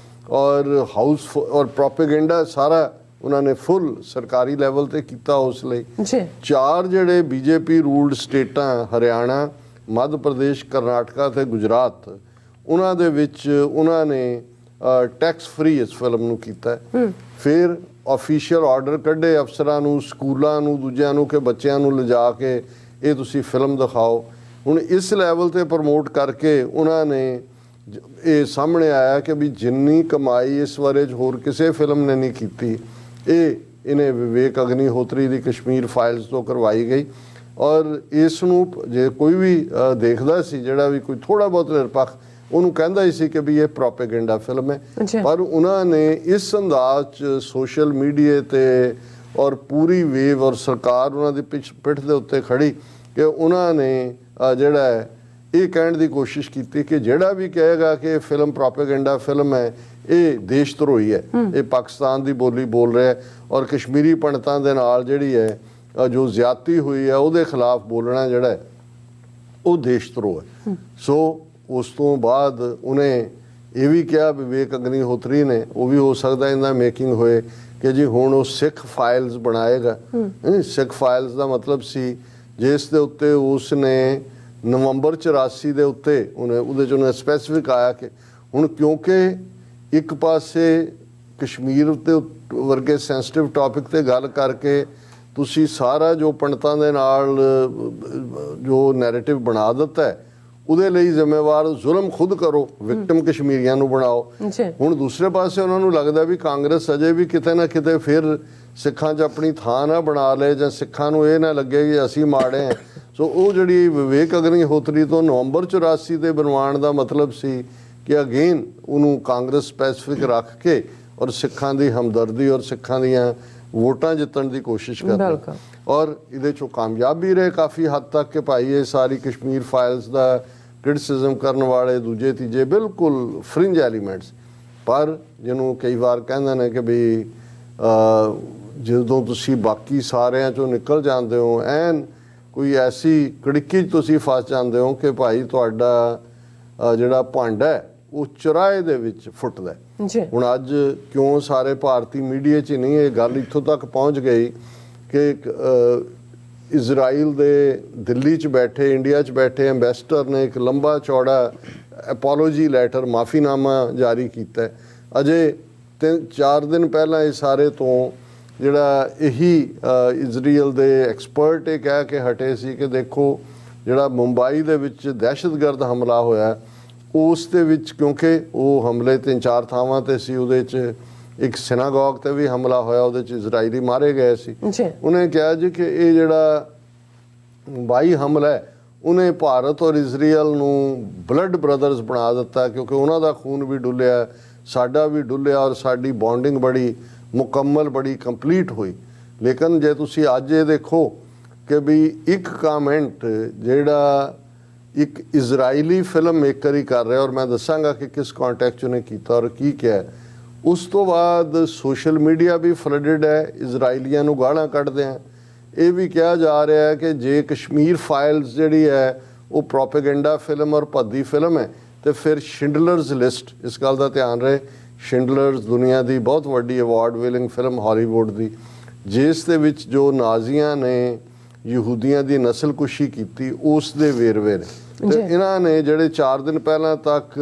S1: ਔਰ ਹਾਊਸ ਔਰ ਪ੍ਰੋਪੇਗੈਂਡਾ ਸਾਰਾ ਉਹਨਾਂ ਨੇ ਫੁੱਲ ਸਰਕਾਰੀ ਲੈਵਲ ਤੇ ਕੀਤਾ। ਉਸ ਲਈ 4 ਜਿਹੜੇ BJP ਰੂਲਡ ਸਟੇਟਾਂ ਹਰਿਆਣਾ, ਮੱਧ ਪ੍ਰਦੇਸ਼, ਕਰਨਾਟਕਾ ਤੇ ਗੁਜਰਾਤ, ਉਹਨਾਂ ਦੇ ਵਿੱਚ ਉਹਨਾਂ ਨੇ ਟੈਕਸ ਫ੍ਰੀ ਇਸ ਫਿਲਮ ਨੂੰ ਕੀਤਾ। ਫਿਰ ਆਫੀਸ਼ੀਅਲ ਆਰਡਰ ਕੱਢੇ ਅਫਸਰਾਂ ਨੂੰ, ਸਕੂਲਾਂ ਨੂੰ, ਦੂਜਿਆਂ ਨੂੰ ਕਿ ਬੱਚਿਆਂ ਨੂੰ ਲਿਜਾ ਕੇ ਇਹ ਤੁਸੀਂ ਫਿਲਮ ਦਿਖਾਓ। ਹੁਣ ਇਸ ਲੈਵਲ ਤੇ ਪ੍ਰਮੋਟ ਕਰਕੇ ਉਹਨਾਂ ਨੇ ਇਹ ਸਾਹਮਣੇ ਆਇਆ ਕਿ ਵੀ ਜਿੰਨੀ ਕਮਾਈ ਇਸ ਬਾਰੇ ਹੋਰ ਕਿਸੇ ਫਿਲਮ ਨੇ ਨਹੀਂ ਕੀਤੀ, ਇਹਨੇ ਵਿਵੇਕ ਅਗਨੀਹੋਤਰੀ ਦੀ ਕਸ਼ਮੀਰ ਫਾਈਲਸ ਤੋਂ ਕਰਵਾਈ ਗਈ ਔਰ ਇਸ ਨੂੰ ਜੇ ਕੋਈ ਵੀ ਦੇਖਦਾ ਸੀ, ਜਿਹੜਾ ਵੀ ਕੋਈ ਥੋੜਾ ਬਹੁਤ ਨਿਰਪੱਖ, ਉਹਨੂੰ ਕਹਿੰਦਾ ਹੀ ਸੀ ਕਿ ਵੀ ਇਹ ਪ੍ਰੋਪੇਗੈਂਡਾ ਫਿਲਮ ਹੈ। ਪਰ ਉਹਨਾਂ ਨੇ ਇਸ ਅੰਦਾਜ਼ 'ਚ ਸੋਸ਼ਲ ਮੀਡੀਆ ਤੇ ਔਰ ਪੂਰੀ ਵੇਵ ਔਰ ਸਰਕਾਰ ਉਹਨਾਂ ਦੀ ਪਿੱਠ ਦੇ ਉੱਤੇ ਖੜੀ ਕਿ ਉਹਨਾਂ ਨੇ ਜਿਹੜਾ ਹੈ ਇਹ ਕਹਿਣ ਦੀ ਕੋਸ਼ਿਸ਼ ਕੀਤੀ ਕਿ ਜਿਹੜਾ ਵੀ ਕਹੇਗਾ ਕਿ ਇਹ ਫਿਲਮ ਪ੍ਰੋਪੇਗੈਂਡਾ ਫਿਲਮ ਹੈ, ਇਹ ਦੇਸ਼ ਧਰੋਹੀ ਹੈ, ਇਹ ਪਾਕਿਸਤਾਨ ਦੀ ਬੋਲੀ ਬੋਲ ਰਿਹਾ ਹੈ ਔਰ ਕਸ਼ਮੀਰੀ ਪੰਡਤਾਂ ਦੇ ਨਾਲ ਜਿਹੜੀ ਹੈ ਜੋ ਜ਼ਿਆਦਤੀ ਹੋਈ ਹੈ ਉਹਦੇ ਖਿਲਾਫ ਬੋਲਣਾ ਜਿਹੜਾ ਹੈ ਉਹ ਦੇਸ਼ ਧਰੋਹ ਹੈ। ਸੋ ਉਸ ਤੋਂ ਬਾਅਦ ਉਹਨੇ ਇਹ ਵੀ ਕਿਹਾ, ਵਿਵੇਕ ਅਗਨੀਹੋਤਰੀ ਨੇ, ਉਹ ਵੀ ਹੋ ਸਕਦਾ ਇਹਨਾਂ ਮੇਕਿੰਗ ਹੋਏ ਕਿ ਜੀ ਹੁਣ ਉਹ ਸਿੱਖ ਫਾਈਲਸ ਬਣਾਏਗਾ। ਸਿੱਖ ਫਾਈਲਸ ਦਾ ਮਤਲਬ ਸੀ ਜਿਸ ਦੇ ਉੱਤੇ ਉਸ ਨੇ ਨਵੰਬਰ 84 ਦੇ ਉੱਤੇ ਉਹਦੇ 'ਚ ਉਹਨੇ ਸਪੈਸੀਫਿਕ ਆਇਆ ਕਿ ਹੁਣ ਕਿਉਂਕਿ ਇੱਕ ਪਾਸੇ ਕਸ਼ਮੀਰ ਤੇ ਵਰਗੇ ਸੈਂਸਿਟਿਵ ਟੌਪਿਕ ਤੇ ਗੱਲ ਕਰਕੇ ਤੁਸੀਂ ਸਾਰਾ ਜੋ ਪੰਡਤਾਂ ਦੇ ਨਾਲ ਜੋ ਨੈਰੇਟਿਵ ਬਣਾ ਦਿੱਤਾ ਹੈ ਉਹਦੇ ਲਈ ਜ਼ਿੰਮੇਵਾਰ ਜ਼ੁਲਮ ਖੁਦ ਕਰੋ, ਵਿਕਟਮ ਕਸ਼ਮੀਰੀਆਂ ਨੂੰ ਬਣਾਓ। ਹੁਣ ਦੂਸਰੇ ਪਾਸੇ ਉਹਨਾਂ ਨੂੰ ਲੱਗਦਾ ਵੀ ਕਾਂਗਰਸ ਅਜੇ ਵੀ ਕਿਤੇ ਨਾ ਕਿਤੇ ਫਿਰ ਸਿੱਖਾਂ 'ਚ ਆਪਣੀ ਥਾਂ ਨਾ ਬਣਾ ਲਏ ਜਾਂ ਸਿੱਖਾਂ ਨੂੰ ਇਹ ਨਾ ਲੱਗੇ ਕਿ ਅਸੀਂ ਮਾੜੇ ਹਾਂ। ਸੋ ਉਹ ਜਿਹੜੀ ਵਿਵੇਕ ਅਗਨੀਹੋਤਰੀ ਤੋਂ ਨਵੰਬਰ 84 ਦੇ ਬਣਵਾਉਣ ਦਾ ਮਤਲਬ ਸੀ ਕਿ ਅਗੇਨ ਉਹਨੂੰ ਕਾਂਗਰਸ ਸਪੈਸੀਫਿਕ ਰੱਖ ਕੇ ਔਰ ਸਿੱਖਾਂ ਦੀ ਹਮਦਰਦੀ ਔਰ ਸਿੱਖਾਂ ਦੀਆਂ ਵੋਟਾਂ ਜਿੱਤਣ ਦੀ ਕੋਸ਼ਿਸ਼ ਕਰਦਾ ਔਰ ਇਹਦੇ 'ਚੋਂ ਕਾਮਯਾਬ ਵੀ ਰਹੇ ਕਾਫੀ ਹੱਦ ਤੱਕ ਕਿ ਭਾਈ ਇਹ ਸਾਰੀ ਕਸ਼ਮੀਰ ਫਾਈਲਸ ਦਾ ਕ੍ਰਿਟਿਸਿਜ਼ਮ ਕਰਨ ਵਾਲੇ ਦੂਜੇ ਤੀਜੇ ਬਿਲਕੁਲ ਫਰਿੰਜ ਐਲੀਮੈਂਟਸ। ਪਰ ਜਿਹਨੂੰ ਕਈ ਵਾਰ ਕਹਿੰਦੇ ਨੇ ਕਿ ਵੀ ਜਦੋਂ ਤੁਸੀਂ ਬਾਕੀ ਸਾਰਿਆਂ 'ਚੋਂ ਨਿਕਲ ਜਾਂਦੇ ਹੋ ਐਨ ਕੋਈ ਐਸੀ ਕੜਿੱਕੀ 'ਚ ਤੁਸੀਂ ਫਸ ਜਾਂਦੇ ਹੋ ਕਿ ਭਾਈ ਤੁਹਾਡਾ ਜਿਹੜਾ ਭਾਂਡਾ ਹੈ ਉਹ ਚੁਰਾਹੇ ਦੇ ਵਿੱਚ ਫੁੱਟਦਾ। ਹੁਣ ਅੱਜ ਕਿਉਂ ਸਾਰੇ ਭਾਰਤੀ ਮੀਡੀਆ 'ਚ ਨਹੀਂ ਇਹ ਗੱਲ ਇੱਥੋਂ ਤੱਕ ਪਹੁੰਚ ਗਈ ਕਿ ਇਜ਼ਰਾਈਲ ਦੇ ਦਿੱਲੀ 'ਚ ਬੈਠੇ, ਇੰਡੀਆ 'ਚ ਬੈਠੇ ਐਂਬੈਸਡਰ ਨੇ ਇੱਕ ਲੰਬਾ ਚੌੜਾ ਐਪੋਲੋਜੀ ਲੈਟਰ, ਮਾਫੀਨਾਮਾ ਜਾਰੀ ਕੀਤਾ। ਅਜੇ 3-4 ਦਿਨ ਪਹਿਲਾਂ ਇਹ ਸਾਰੇ ਤੋਂ ਜਿਹੜਾ ਇਹੀ ਇਜ਼ਰਾਈਲ ਦੇ ਐਕਸਪਰਟ ਇਹ ਕਹਿ ਕੇ ਹਟੇ ਸੀ ਕਿ ਦੇਖੋ ਜਿਹੜਾ ਮੁੰਬਈ ਦੇ ਵਿੱਚ ਦਹਿਸ਼ਤਗਰਦ ਹਮਲਾ ਹੋਇਆ ਉਸ ਦੇ ਵਿੱਚ, ਕਿਉਂਕਿ ਉਹ ਹਮਲੇ 3-4 ਥਾਵਾਂ ਤੇ ਸੀ, ਉਹਦੇ 'ਚ ਇੱਕ ਸਿਨਾਗੋਗ ਤੇ ਵੀ ਹਮਲਾ ਹੋਇਆ, ਉਹਦੇ 'ਚ ਇਜ਼ਰਾਈਲੀ ਮਾਰੇ ਗਏ ਸੀ। ਉਹਨੇ ਕਿਹਾ ਜੀ ਕਿ ਇਹ ਜਿਹੜਾ ਮੁੰਬਈ ਹਮਲਾ ਹੈ ਉਹਨੇ ਭਾਰਤ ਔਰ ਇਜ਼ਰਾਈਲ ਨੂੰ ਬਲੱਡ ਬ੍ਰਦਰਸ ਬਣਾ ਦਿੱਤਾ ਕਿਉਂਕਿ ਉਹਨਾਂ ਦਾ ਖੂਨ ਵੀ ਡੁੱਲਿਆ, ਸਾਡਾ ਵੀ ਡੁੱਲਿਆ ਔਰ ਸਾਡੀ ਬੌਂਡਿੰਗ ਬੜੀ ਮੁਕੰਮਲ, ਬੜੀ ਕੰਪਲੀਟ ਹੋਈ। ਲੇਕਿਨ ਜੇ ਤੁਸੀਂ ਅੱਜ ਇਹ ਦੇਖੋ ਕਿ ਵੀ ਇੱਕ ਕਮੈਂਟ ਜਿਹੜਾ ਇੱਕ ਇਜ਼ਰਾਈਲੀ ਫਿਲਮ ਮੇਕਰ ਹੀ ਕਰ ਰਿਹਾ, ਔਰ ਮੈਂ ਦੱਸਾਂਗਾ ਕਿ ਕਿਸ ਕੰਟੈਕਸਟ 'ਚ ਉਹਨੇ ਕੀਤਾ ਔਰ ਕੀ ਕਿਹਾ। ਉਸ ਤੋਂ ਬਾਅਦ ਸੋਸ਼ਲ ਮੀਡੀਆ ਵੀ ਫਲੱਡਡ ਹੈ, ਇਜ਼ਰਾਈਲੀਆਂ ਨੂੰ ਗਾਲਾਂ ਕੱਢਦੇ ਆ। ਇਹ ਵੀ ਕਿਹਾ ਜਾ ਰਿਹਾ ਹੈ ਕਿ ਜੇ ਕਸ਼ਮੀਰ ਫਾਈਲਸ ਜਿਹੜੀ ਹੈ ਉਹ ਪ੍ਰੋਪੇਗੈਂਡਾ ਫਿਲਮ ਔਰ ਭੱਦੀ ਫਿਲਮ ਹੈ ਤੇ ਫਿਰ ਸ਼ਿੰਡਲਰਜ਼ ਲਿਸਟ, ਇਸ ਗੱਲ ਦਾ ਧਿਆਨ ਰਹੇ, ਸ਼ਿੰਡਲਰਜ਼ ਦੁਨੀਆ ਦੀ ਬਹੁਤ ਵੱਡੀ ਅਵਾਰਡ ਵਿਨਿੰਗ ਫਿਲਮ ਹਾਲੀਵੁੱਡ ਦੀ, ਜਿਸ ਦੇ ਵਿੱਚ ਜੋ ਨਾਜ਼ੀਆਂ ਨੇ ਯਹੂਦੀਆਂ ਦੀ ਨਸਲਕੁਸ਼ੀ ਕੀਤੀ ਉਸ ਦੇ ਵੇਰਵੇ ਨੇ। ਤੇ ਇਹਨਾਂ ਨੇ ਜਿਹੜੇ 4 ਦਿਨ ਪਹਿਲਾਂ ਤੱਕ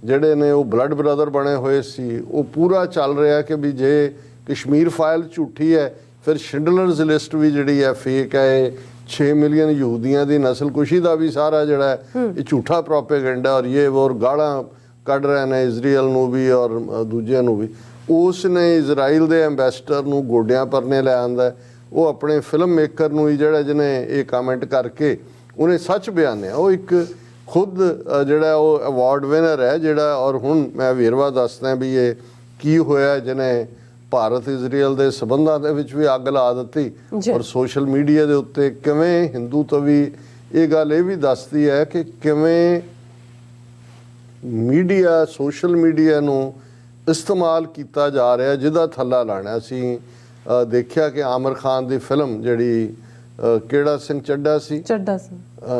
S1: ਜਿਹੜੇ ਨੇ ਉਹ ਬਲੱਡ ਬ੍ਰਦਰ ਬਣੇ ਹੋਏ ਸੀ, ਉਹ ਪੂਰਾ ਚੱਲ ਰਿਹਾ ਕਿ ਵੀ ਜੇ ਕਸ਼ਮੀਰ ਫਾਈਲ ਝੂਠੀ ਹੈ ਫਿਰ ਸ਼ਿੰਡਲਰਜ਼ ਲਿਸਟ ਵੀ ਜਿਹੜੀ ਹੈ ਫੇਕ ਹੈ। 6 ਮਿਲੀਅਨ ਯਹੂਦੀਆਂ ਦੀ ਨਸਲਕੁਸ਼ੀ ਦਾ ਵੀ ਸਾਰਾ ਜਿਹੜਾ ਹੈ ਇਹ ਝੂਠਾ ਪ੍ਰੋਪੇਗੈਂਡਾ ਔਰ ਇਹ ਔਰ ਗਾਲਾਂ ਕੱਢ ਰਹੇ ਨੇ ਇਜ਼ਰਾਈਲ ਨੂੰ ਵੀ ਔਰ ਦੂਜਿਆਂ ਨੂੰ ਵੀ। ਉਸ ਨੇ ਇਜ਼ਰਾਈਲ ਦੇ ਐਂਬੈਸਡਰ ਨੂੰ ਗੋਡਿਆਂ ਪਰਨੇ ਲੈ ਆਂਦਾ, ਉਹ ਆਪਣੇ ਫਿਲਮ ਮੇਕਰ ਨੂੰ ਹੀ ਜਿਹੜਾ ਜਿਹਨੇ ਇਹ ਕਮੈਂਟ ਕਰਕੇ ਉਹਨੇ ਸੱਚ ਬਿਆਨਿਆ। ਉਹ ਇੱਕ ਖੁਦ ਜਿਹੜਾ ਉਹ ਅਵਾਰਡ ਵਿਨਰ ਹੈ ਜਿਹੜਾ, ਔਰ ਹੁਣ ਮੈਂ ਵੇਰਵਾ ਦੱਸਦਾ ਵੀ ਇਹ ਕੀ ਹੋਇਆ ਜਿਹਨੇ ਭਾਰਤ ਇਜ਼ਰਾਈਲ ਦੇ ਸਬੰਧਾਂ ਦੇ ਵਿੱਚ ਵੀ ਅੱਗ ਲਾ ਦਿੱਤੀ ਔਰ ਸੋਸ਼ਲ ਮੀਡੀਆ ਦੇ ਉੱਤੇ ਕਿਵੇਂ ਹਿੰਦੂ ਤੋਂ ਵੀ ਇਹ ਗੱਲ ਇਹ ਵੀ ਦੱਸਦੀ ਹੈ ਕਿ ਕਿਵੇਂ ਮੀਡੀਆ, ਸੋਸ਼ਲ ਮੀਡੀਆ ਨੂੰ ਇਸਤੇਮਾਲ ਕੀਤਾ ਜਾ ਰਿਹਾ ਜਿਹਦਾ ਥੱਲਾ ਲਾਣਾ। ਅਸੀਂ ਦੇਖਿਆ ਕਿ ਆਮਰ ਖਾਨ ਦੀ ਫਿਲਮ ਜਿਹੜੀ ਕਿਹੜਾ ਸਿੰਘ ਚੱਡਾ ਸੀ,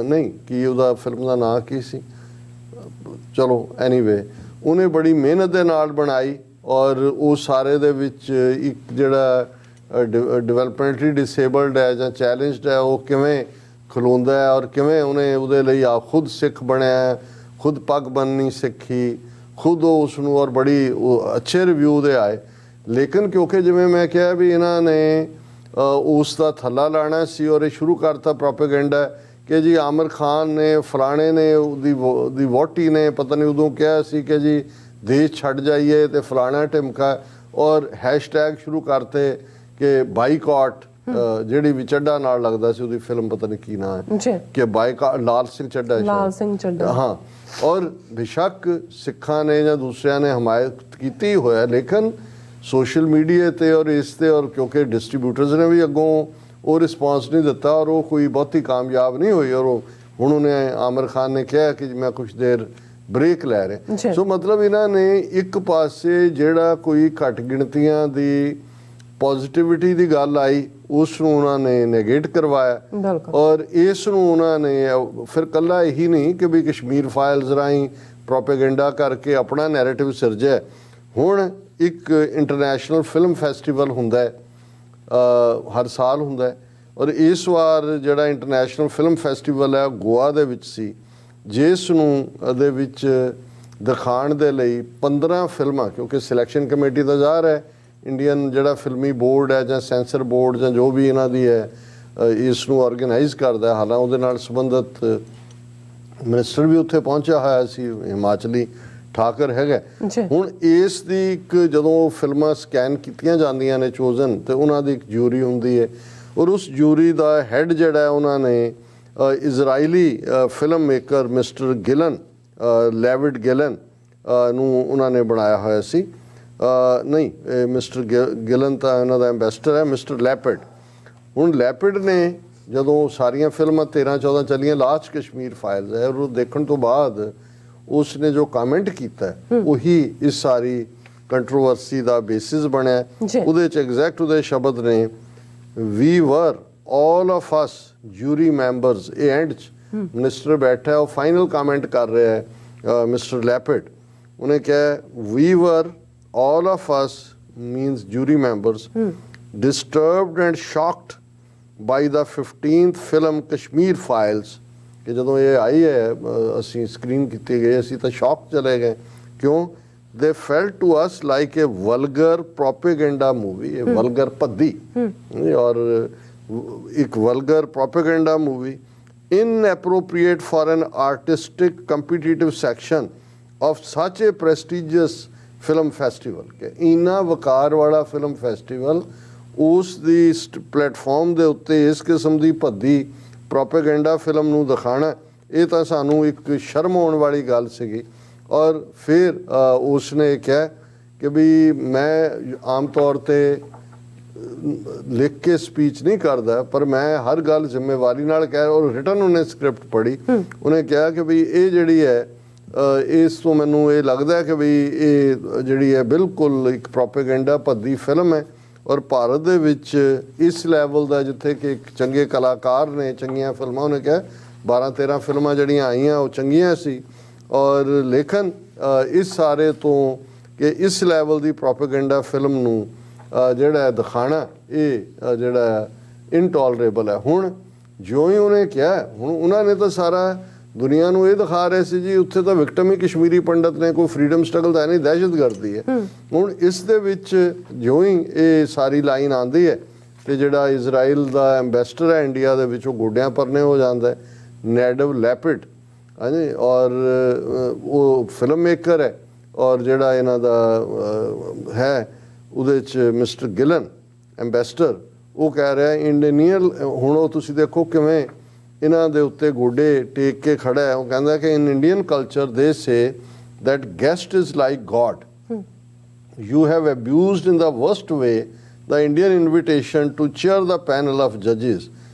S1: ਨਹੀਂ ਕੀ ਉਹਦਾ ਫਿਲਮ ਦਾ ਨਾਂ ਕੀ ਸੀ, ਚਲੋ ਐਨੀਵੇ, ਉਹਨੇ ਬੜੀ ਮਿਹਨਤ ਦੇ ਨਾਲ ਬਣਾਈ ਔਰ ਉਹ ਸਾਰੇ ਦੇ ਵਿੱਚ ਇੱਕ ਜਿਹੜਾ ਡਿਵੈਲਪਮੈਂਟਲੀ ਡਿਸੇਬਲਡ ਹੈ ਜਾਂ ਚੈਲੰਜਡ ਹੈ ਉਹ ਕਿਵੇਂ ਖਲੋਂਦਾ ਹੈ ਔਰ ਕਿਵੇਂ ਉਹਨੇ ਉਹਦੇ ਲਈ ਖੁਦ ਸਿੱਖ ਬਣਿਆ, ਖੁਦ ਪੱਗ ਬੰਨਣੀ ਸਿੱਖੀ, ਖੁਦ ਉਸ ਨੂੰ, ਔਰ ਬੜੀ ਅੱਛੇ ਰਿਵਿਊ ਦੇ ਆਏ। ਲੇਕਿਨ ਕਿਉਂਕਿ ਜਿਵੇਂ ਮੈਂ ਕਿਹਾ ਵੀ ਇਹਨਾਂ ਨੇ ਉਸ ਦਾ ਥੱਲਾ ਲਾਣਾ ਸੀ ਔਰ ਇਹ ਸ਼ੁਰੂ ਕਰਤਾ ਪ੍ਰੋਪੇਗੈਂਡਾ ਕਿ ਜੀ ਆਮਰ ਖਾਨ ਨੇ, ਫਲਾਣੇ ਨੇ, ਉਹਦੀ ਵੋਟੀ ਨੇ ਪਤਾ ਨਹੀਂ ਉਦੋਂ ਕਿਹਾ ਸੀ ਕਿ ਜੀ ਦੇਸ਼ ਛੱਡ ਜਾਈਏ ਤੇ ਫਲਾਣਾ ਢਿਮਕਾ, ਔਰ ਹੈਸ਼ਟੈਗ ਸ਼ੁਰੂ ਕਰਤੇ ਕਿ ਬਾਈਕਾਟ ਜਿਹੜੀ ਵੀ ਚੱਡਾ ਨਾਲ ਲੱਗਦਾ ਸੀ ਉਹਦੀ ਫਿਲਮ ਪਤਾ ਨਹੀਂ ਕੀ ਨਾਂ ਹੈ ਕਿ ਬਾਈਕਾਟ ਲਾਲ ਸਿੰਘ ਚੱਡਾ
S2: ਲਾਲ ਸਿੰਘ ਚੱਡਾ
S1: ਹਾਂ ਔਰ ਬੇਸ਼ੱਕ ਸਿੱਖਾਂ ਨੇ ਜਾਂ ਦੂਸਰਿਆਂ ਨੇ ਹਮਾਇਤ ਕੀਤੀ ਹੋਇਆ ਲੇਕਿਨ ਸੋਸ਼ਲ ਮੀਡੀਆ ਤੇ ਔਰ ਇਸ ਤੇ ਔਰ ਕਿਉਂਕਿ ਡਿਸਟ੍ਰੀਬਿਊਟਰਸ ਨੇ ਵੀ ਅੱਗੋਂ ਉਹ ਰਿਸਪੌਂਸ ਨਹੀਂ ਦਿੱਤਾ ਔਰ ਉਹ ਕੋਈ ਬਹੁਤੀ ਕਾਮਯਾਬ ਨਹੀਂ ਹੋਈ ਔਰ ਹੁਣ ਉਹਨੇ ਆਮਰ ਖਾਨ ਨੇ ਕਿਹਾ ਕਿ ਮੈਂ ਕੁਝ ਦੇਰ ਬ੍ਰੇਕ ਲੈ ਰਿਹਾ ਸੋ ਮਤਲਬ ਇਹਨਾਂ ਨੇ ਇੱਕ ਪਾਸੇ ਜਿਹੜਾ ਕੋਈ ਘੱਟ ਗਿਣਤੀਆਂ ਦੀ ਪੋਜ਼ਿਟਿਵਿਟੀ ਦੀ ਗੱਲ ਆਈ ਉਸ ਨੂੰ ਉਹਨਾਂ ਨੇ ਨੈਗੇਟ ਕਰਵਾਇਆ ਔਰ ਇਸ ਨੂੰ ਉਹਨਾਂ ਨੇ ਫਿਰ ਕੱਲਾ ਇਹੀ ਨਹੀਂ ਕਿ ਵੀ ਕਸ਼ਮੀਰ ਫਾਈਲਸ ਰਾਹੀਂ ਪ੍ਰੋਪੇਗੈਂਡਾ ਕਰਕੇ ਆਪਣਾ ਨੈਰੇਟਿਵ ਸਿਰਜਿਆ ਹੁਣ ਇੱਕ ਇੰਟਰਨੈਸ਼ਨਲ ਫਿਲਮ ਫੈਸਟੀਵਲ ਹੁੰਦਾ ਹੈ ਹਰ ਸਾਲ ਹੁੰਦਾ ਹੈ ਔਰ ਇਸ ਵਾਰ ਜਿਹੜਾ ਇੰਟਰਨੈਸ਼ਨਲ ਫਿਲਮ ਫੈਸਟੀਵਲ ਹੈ ਗੋਆ ਦੇ ਵਿੱਚ ਸੀ ਜਿਸ ਨੂੰ ਇਹਦੇ ਵਿੱਚ ਦਿਖਾਉਣ ਦੇ ਲਈ 15 ਫਿਲਮਾਂ ਕਿਉਂਕਿ ਸਿਲੈਕਸ਼ਨ ਕਮੇਟੀ ਦਾ ਜ਼ਾਹਰ ਹੈ ਇੰਡੀਅਨ ਜਿਹੜਾ ਫਿਲਮੀ ਬੋਰਡ ਹੈ ਜਾਂ ਸੈਂਸਰ ਬੋਰਡ ਜਾਂ ਜੋ ਵੀ ਇਹਨਾਂ ਦੀ ਹੈ ਇਸ ਨੂੰ ਆਰਗੇਨਾਈਜ਼ ਕਰਦਾ ਹਾਲਾਂ ਉਹਦੇ ਨਾਲ ਸੰਬੰਧਿਤ ਮਿਨਿਸਟਰ ਵੀ ਉੱਥੇ ਪਹੁੰਚਿਆ ਹੋਇਆ ਸੀ ਹਿਮਾਚਲੀ ਠਾਕਰ ਹੈਗਾ ਹੁਣ ਇਸ ਦੀ ਇੱਕ ਜਦੋਂ ਫਿਲਮਾਂ ਸਕੈਨ ਕੀਤੀਆਂ ਜਾਂਦੀਆਂ ਨੇ ਚੋਜ਼ਨ ਤੇ ਉਹਨਾਂ ਦੀ ਇੱਕ ਜੂਰੀ ਹੁੰਦੀ ਹੈ ਔਰ ਉਸ ਜੂਰੀ ਦਾ ਹੈਡ ਜਿਹੜਾ ਉਹਨਾਂ ਨੇ ਇਜ਼ਰਾਈਲੀ ਫਿਲਮ ਮੇਕਰ ਮਿਸਟਰ ਗਿਲਨ ਲੈਵਿਡ ਗਿਲਨ ਨੂੰ ਉਹਨਾਂ ਨੇ ਬਣਾਇਆ ਹੋਇਆ ਸੀ ਨਹੀਂ ਮਿਸਟਰ ਗਿਲਨ ਤਾਂ ਇਹਨਾਂ ਦਾ ਐਂਬੈਸਡਰ ਹੈ ਮਿਸਟਰ ਲੈਪਿਡ ਹੁਣ ਲੈਪਿਡ ਨੇ ਜਦੋਂ ਸਾਰੀਆਂ ਫਿਲਮਾਂ 13-14 ਚੱਲੀਆਂ ਲਾਸਟ ਕਸ਼ਮੀਰ ਫਾਈਲਸ ਹੈ ਉਹ ਦੇਖਣ ਤੋਂ ਬਾਅਦ ਉਸ ਨੇ ਜੋ ਕਮੈਂਟ ਕੀਤਾ ਉਹੀ ਇਸ ਸਾਰੀ ਕੰਟਰੋਵਰਸੀ ਦਾ ਬੇਸਿਸ ਬਣਿਆ ਉਹਦੇ 'ਚ ਐਗਜ਼ੈਕਟ ਉਹਦੇ ਸ਼ਬਦ ਨੇ ਵੀ ਵਰ all of us jury members ਇਹ ਐਂਡ 'ਚ ਮਿਨਿਸਟਰ ਬੈਠਾ ਉਹ ਫਾਈਨਲ ਕਮੈਂਟ ਕਰ ਰਿਹਾ ਹੈ ਮਿਸਟਰ ਲੈਪਿਡ ਉਹਨੇ ਕਿਹਾ we were all of us means jury members disturbed and shocked by the 15th film Kashmir files ਕਿ ਜਦੋਂ ਇਹ ਆਈ ਹੈ ਅਸੀਂ ਸਕਰੀਨ ਕੀਤੀ ਗਈ ਅਸੀਂ ਤਾਂ ਸ਼ੌਕ ਚਲੇ ਗਏ ਕਿਉਂ they felt to us like a vulgar propaganda movie a vulgar ਭੱਦੀ ਔਰ एक vulgar propaganda movie inappropriate for an artistic competitive section of such a prestigious film festival ਕਿ ਇੰਨਾ ਵਕਾਰ ਵਾਲਾ ਫਿਲਮ ਫੈਸਟੀਵਲ ਉਸ ਦੀ ਪਲੇਟਫਾਰਮ ਦੇ ਉੱਤੇ ਇਸ ਕਿਸਮ ਦੀ ਭੱਦੀ ਪ੍ਰੋਪੇਗੈਂਡਾ ਫਿਲਮ ਨੂੰ ਦਿਖਾਣਾ ਇਹ ਤਾਂ ਸਾਨੂੰ ਇੱਕ ਸ਼ਰਮ ਆਉਣ ਵਾਲੀ ਗੱਲ ਸੀਗੀ ਔਰ ਫਿਰ ਉਸ ਨੇ ਕਿਹਾ ਕਿ ਵੀ ਮੈਂ ਆਮ ਤੌਰ ਤੇ ਲਿਖ ਕੇ ਸਪੀਚ ਨਹੀਂ ਕਰਦਾ ਪਰ ਮੈਂ ਹਰ ਗੱਲ ਜ਼ਿੰਮੇਵਾਰੀ ਨਾਲ ਕਹਿ ਔਰ ਰਿਟਨ ਉਹਨੇ ਸਕ੍ਰਿਪਟ ਪੜ੍ਹੀ ਉਹਨੇ ਕਿਹਾ ਕਿ ਵੀ ਇਹ ਜਿਹੜੀ ਹੈ ਇਸ ਤੋਂ ਮੈਨੂੰ ਇਹ ਲੱਗਦਾ ਕਿ ਵੀ ਇਹ ਜਿਹੜੀ ਹੈ ਬਿਲਕੁਲ ਇੱਕ ਪ੍ਰੋਪੇਗੈਂਡਾ ਭੱਦੀ ਫਿਲਮ ਹੈ ਔਰ ਭਾਰਤ ਦੇ ਵਿੱਚ ਇਸ ਲੈਵਲ ਦਾ ਜਿੱਥੇ ਕਿ ਇੱਕ ਚੰਗੇ ਕਲਾਕਾਰ ਨੇ ਚੰਗੀਆਂ ਫਿਲਮਾਂ ਉਹਨੇ ਕਿਹਾ 12-13 ਫਿਲਮਾਂ ਜਿਹੜੀਆਂ ਆਈਆਂ ਉਹ ਚੰਗੀਆਂ ਸੀ ਔਰ ਲੇਕਿਨ ਇਸ ਸਾਰੇ ਤੋਂ ਕਿ ਇਸ ਲੈਵਲ ਦੀ ਪ੍ਰੋਪੇਗੈਂਡਾ ਫਿਲਮ ਨੂੰ ਜਿਹੜਾ ਦਿਖਾਣਾ ਇਹ ਜਿਹੜਾ ਇਨਟੋਲਰੇਬਲ ਹੈ ਹੁਣ ਜਿਉਂ ਹੀ ਉਹਨੇ ਕਿਹਾ ਹੁਣ ਉਹਨਾਂ ਨੇ ਤਾਂ ਸਾਰਾ ਦੁਨੀਆ ਨੂੰ ਇਹ ਦਿਖਾ ਰਹੇ ਸੀ ਜੀ ਉੱਥੇ ਤਾਂ ਵਿਕਟਮ ਹੀ ਕਸ਼ਮੀਰੀ ਪੰਡਤ ਨੇ ਕੋਈ ਫਰੀडम ਸਟਰਗਲ ਤਾਂ ਨਹੀਂ ਦਹਿਸ਼ਤਗਰਦੀ ਹੈ ਹੁਣ ਇਸ ਦੇ ਵਿੱਚ ਜਿਉਂ ਹੀ ਇਹ ਸਾਰੀ ਲਾਈਨ ਆਉਂਦੀ ਹੈ ਤੇ ਜਿਹੜਾ ਇਜ਼ਰਾਈਲ ਦਾ ਐਂਬੈਸਡਰ ਹੈ ਇੰਡੀਆ ਦੇ ਵਿੱਚ ਉਹ ਗੋਡਿਆਂ ਪਰਨੇ ਹੋ ਜਾਂਦਾ ਹੈ ਨੈਡਵ ਲੈਪਿਡ ਹਾਂਜੀ ਔਰ ਉਹ ਫਿਲਮ ਮੇਕਰ ਹੈ ਔਰ ਜਿਹੜਾ ਇਹਨਾਂ ਦਾ ਹੈ ਉਹਦੇ 'ਚ ਮਿਸਟਰ ਗਿਲਨ ਐਂਬੈਸਡਰ ਉਹ ਕਹਿ ਰਿਹਾ ਇੰਡੀਅਨ ਹੁਣ ਉਹ ਤੁਸੀਂ ਦੇਖੋ ਕਿਵੇਂ ਇਹਨਾਂ ਦੇ ਉੱਤੇ ਗੋਡੇ ਟੇਕ ਕੇ ਖੜਾ ਹੈ ਉਹ ਕਹਿੰਦਾ ਕਿ ਇਨ ਇੰਡੀਅਨ ਕਲਚਰ ਦੇ ਸੇ that guest is like God. You have abused in the worst way the Indian invitation to chair the panel of judges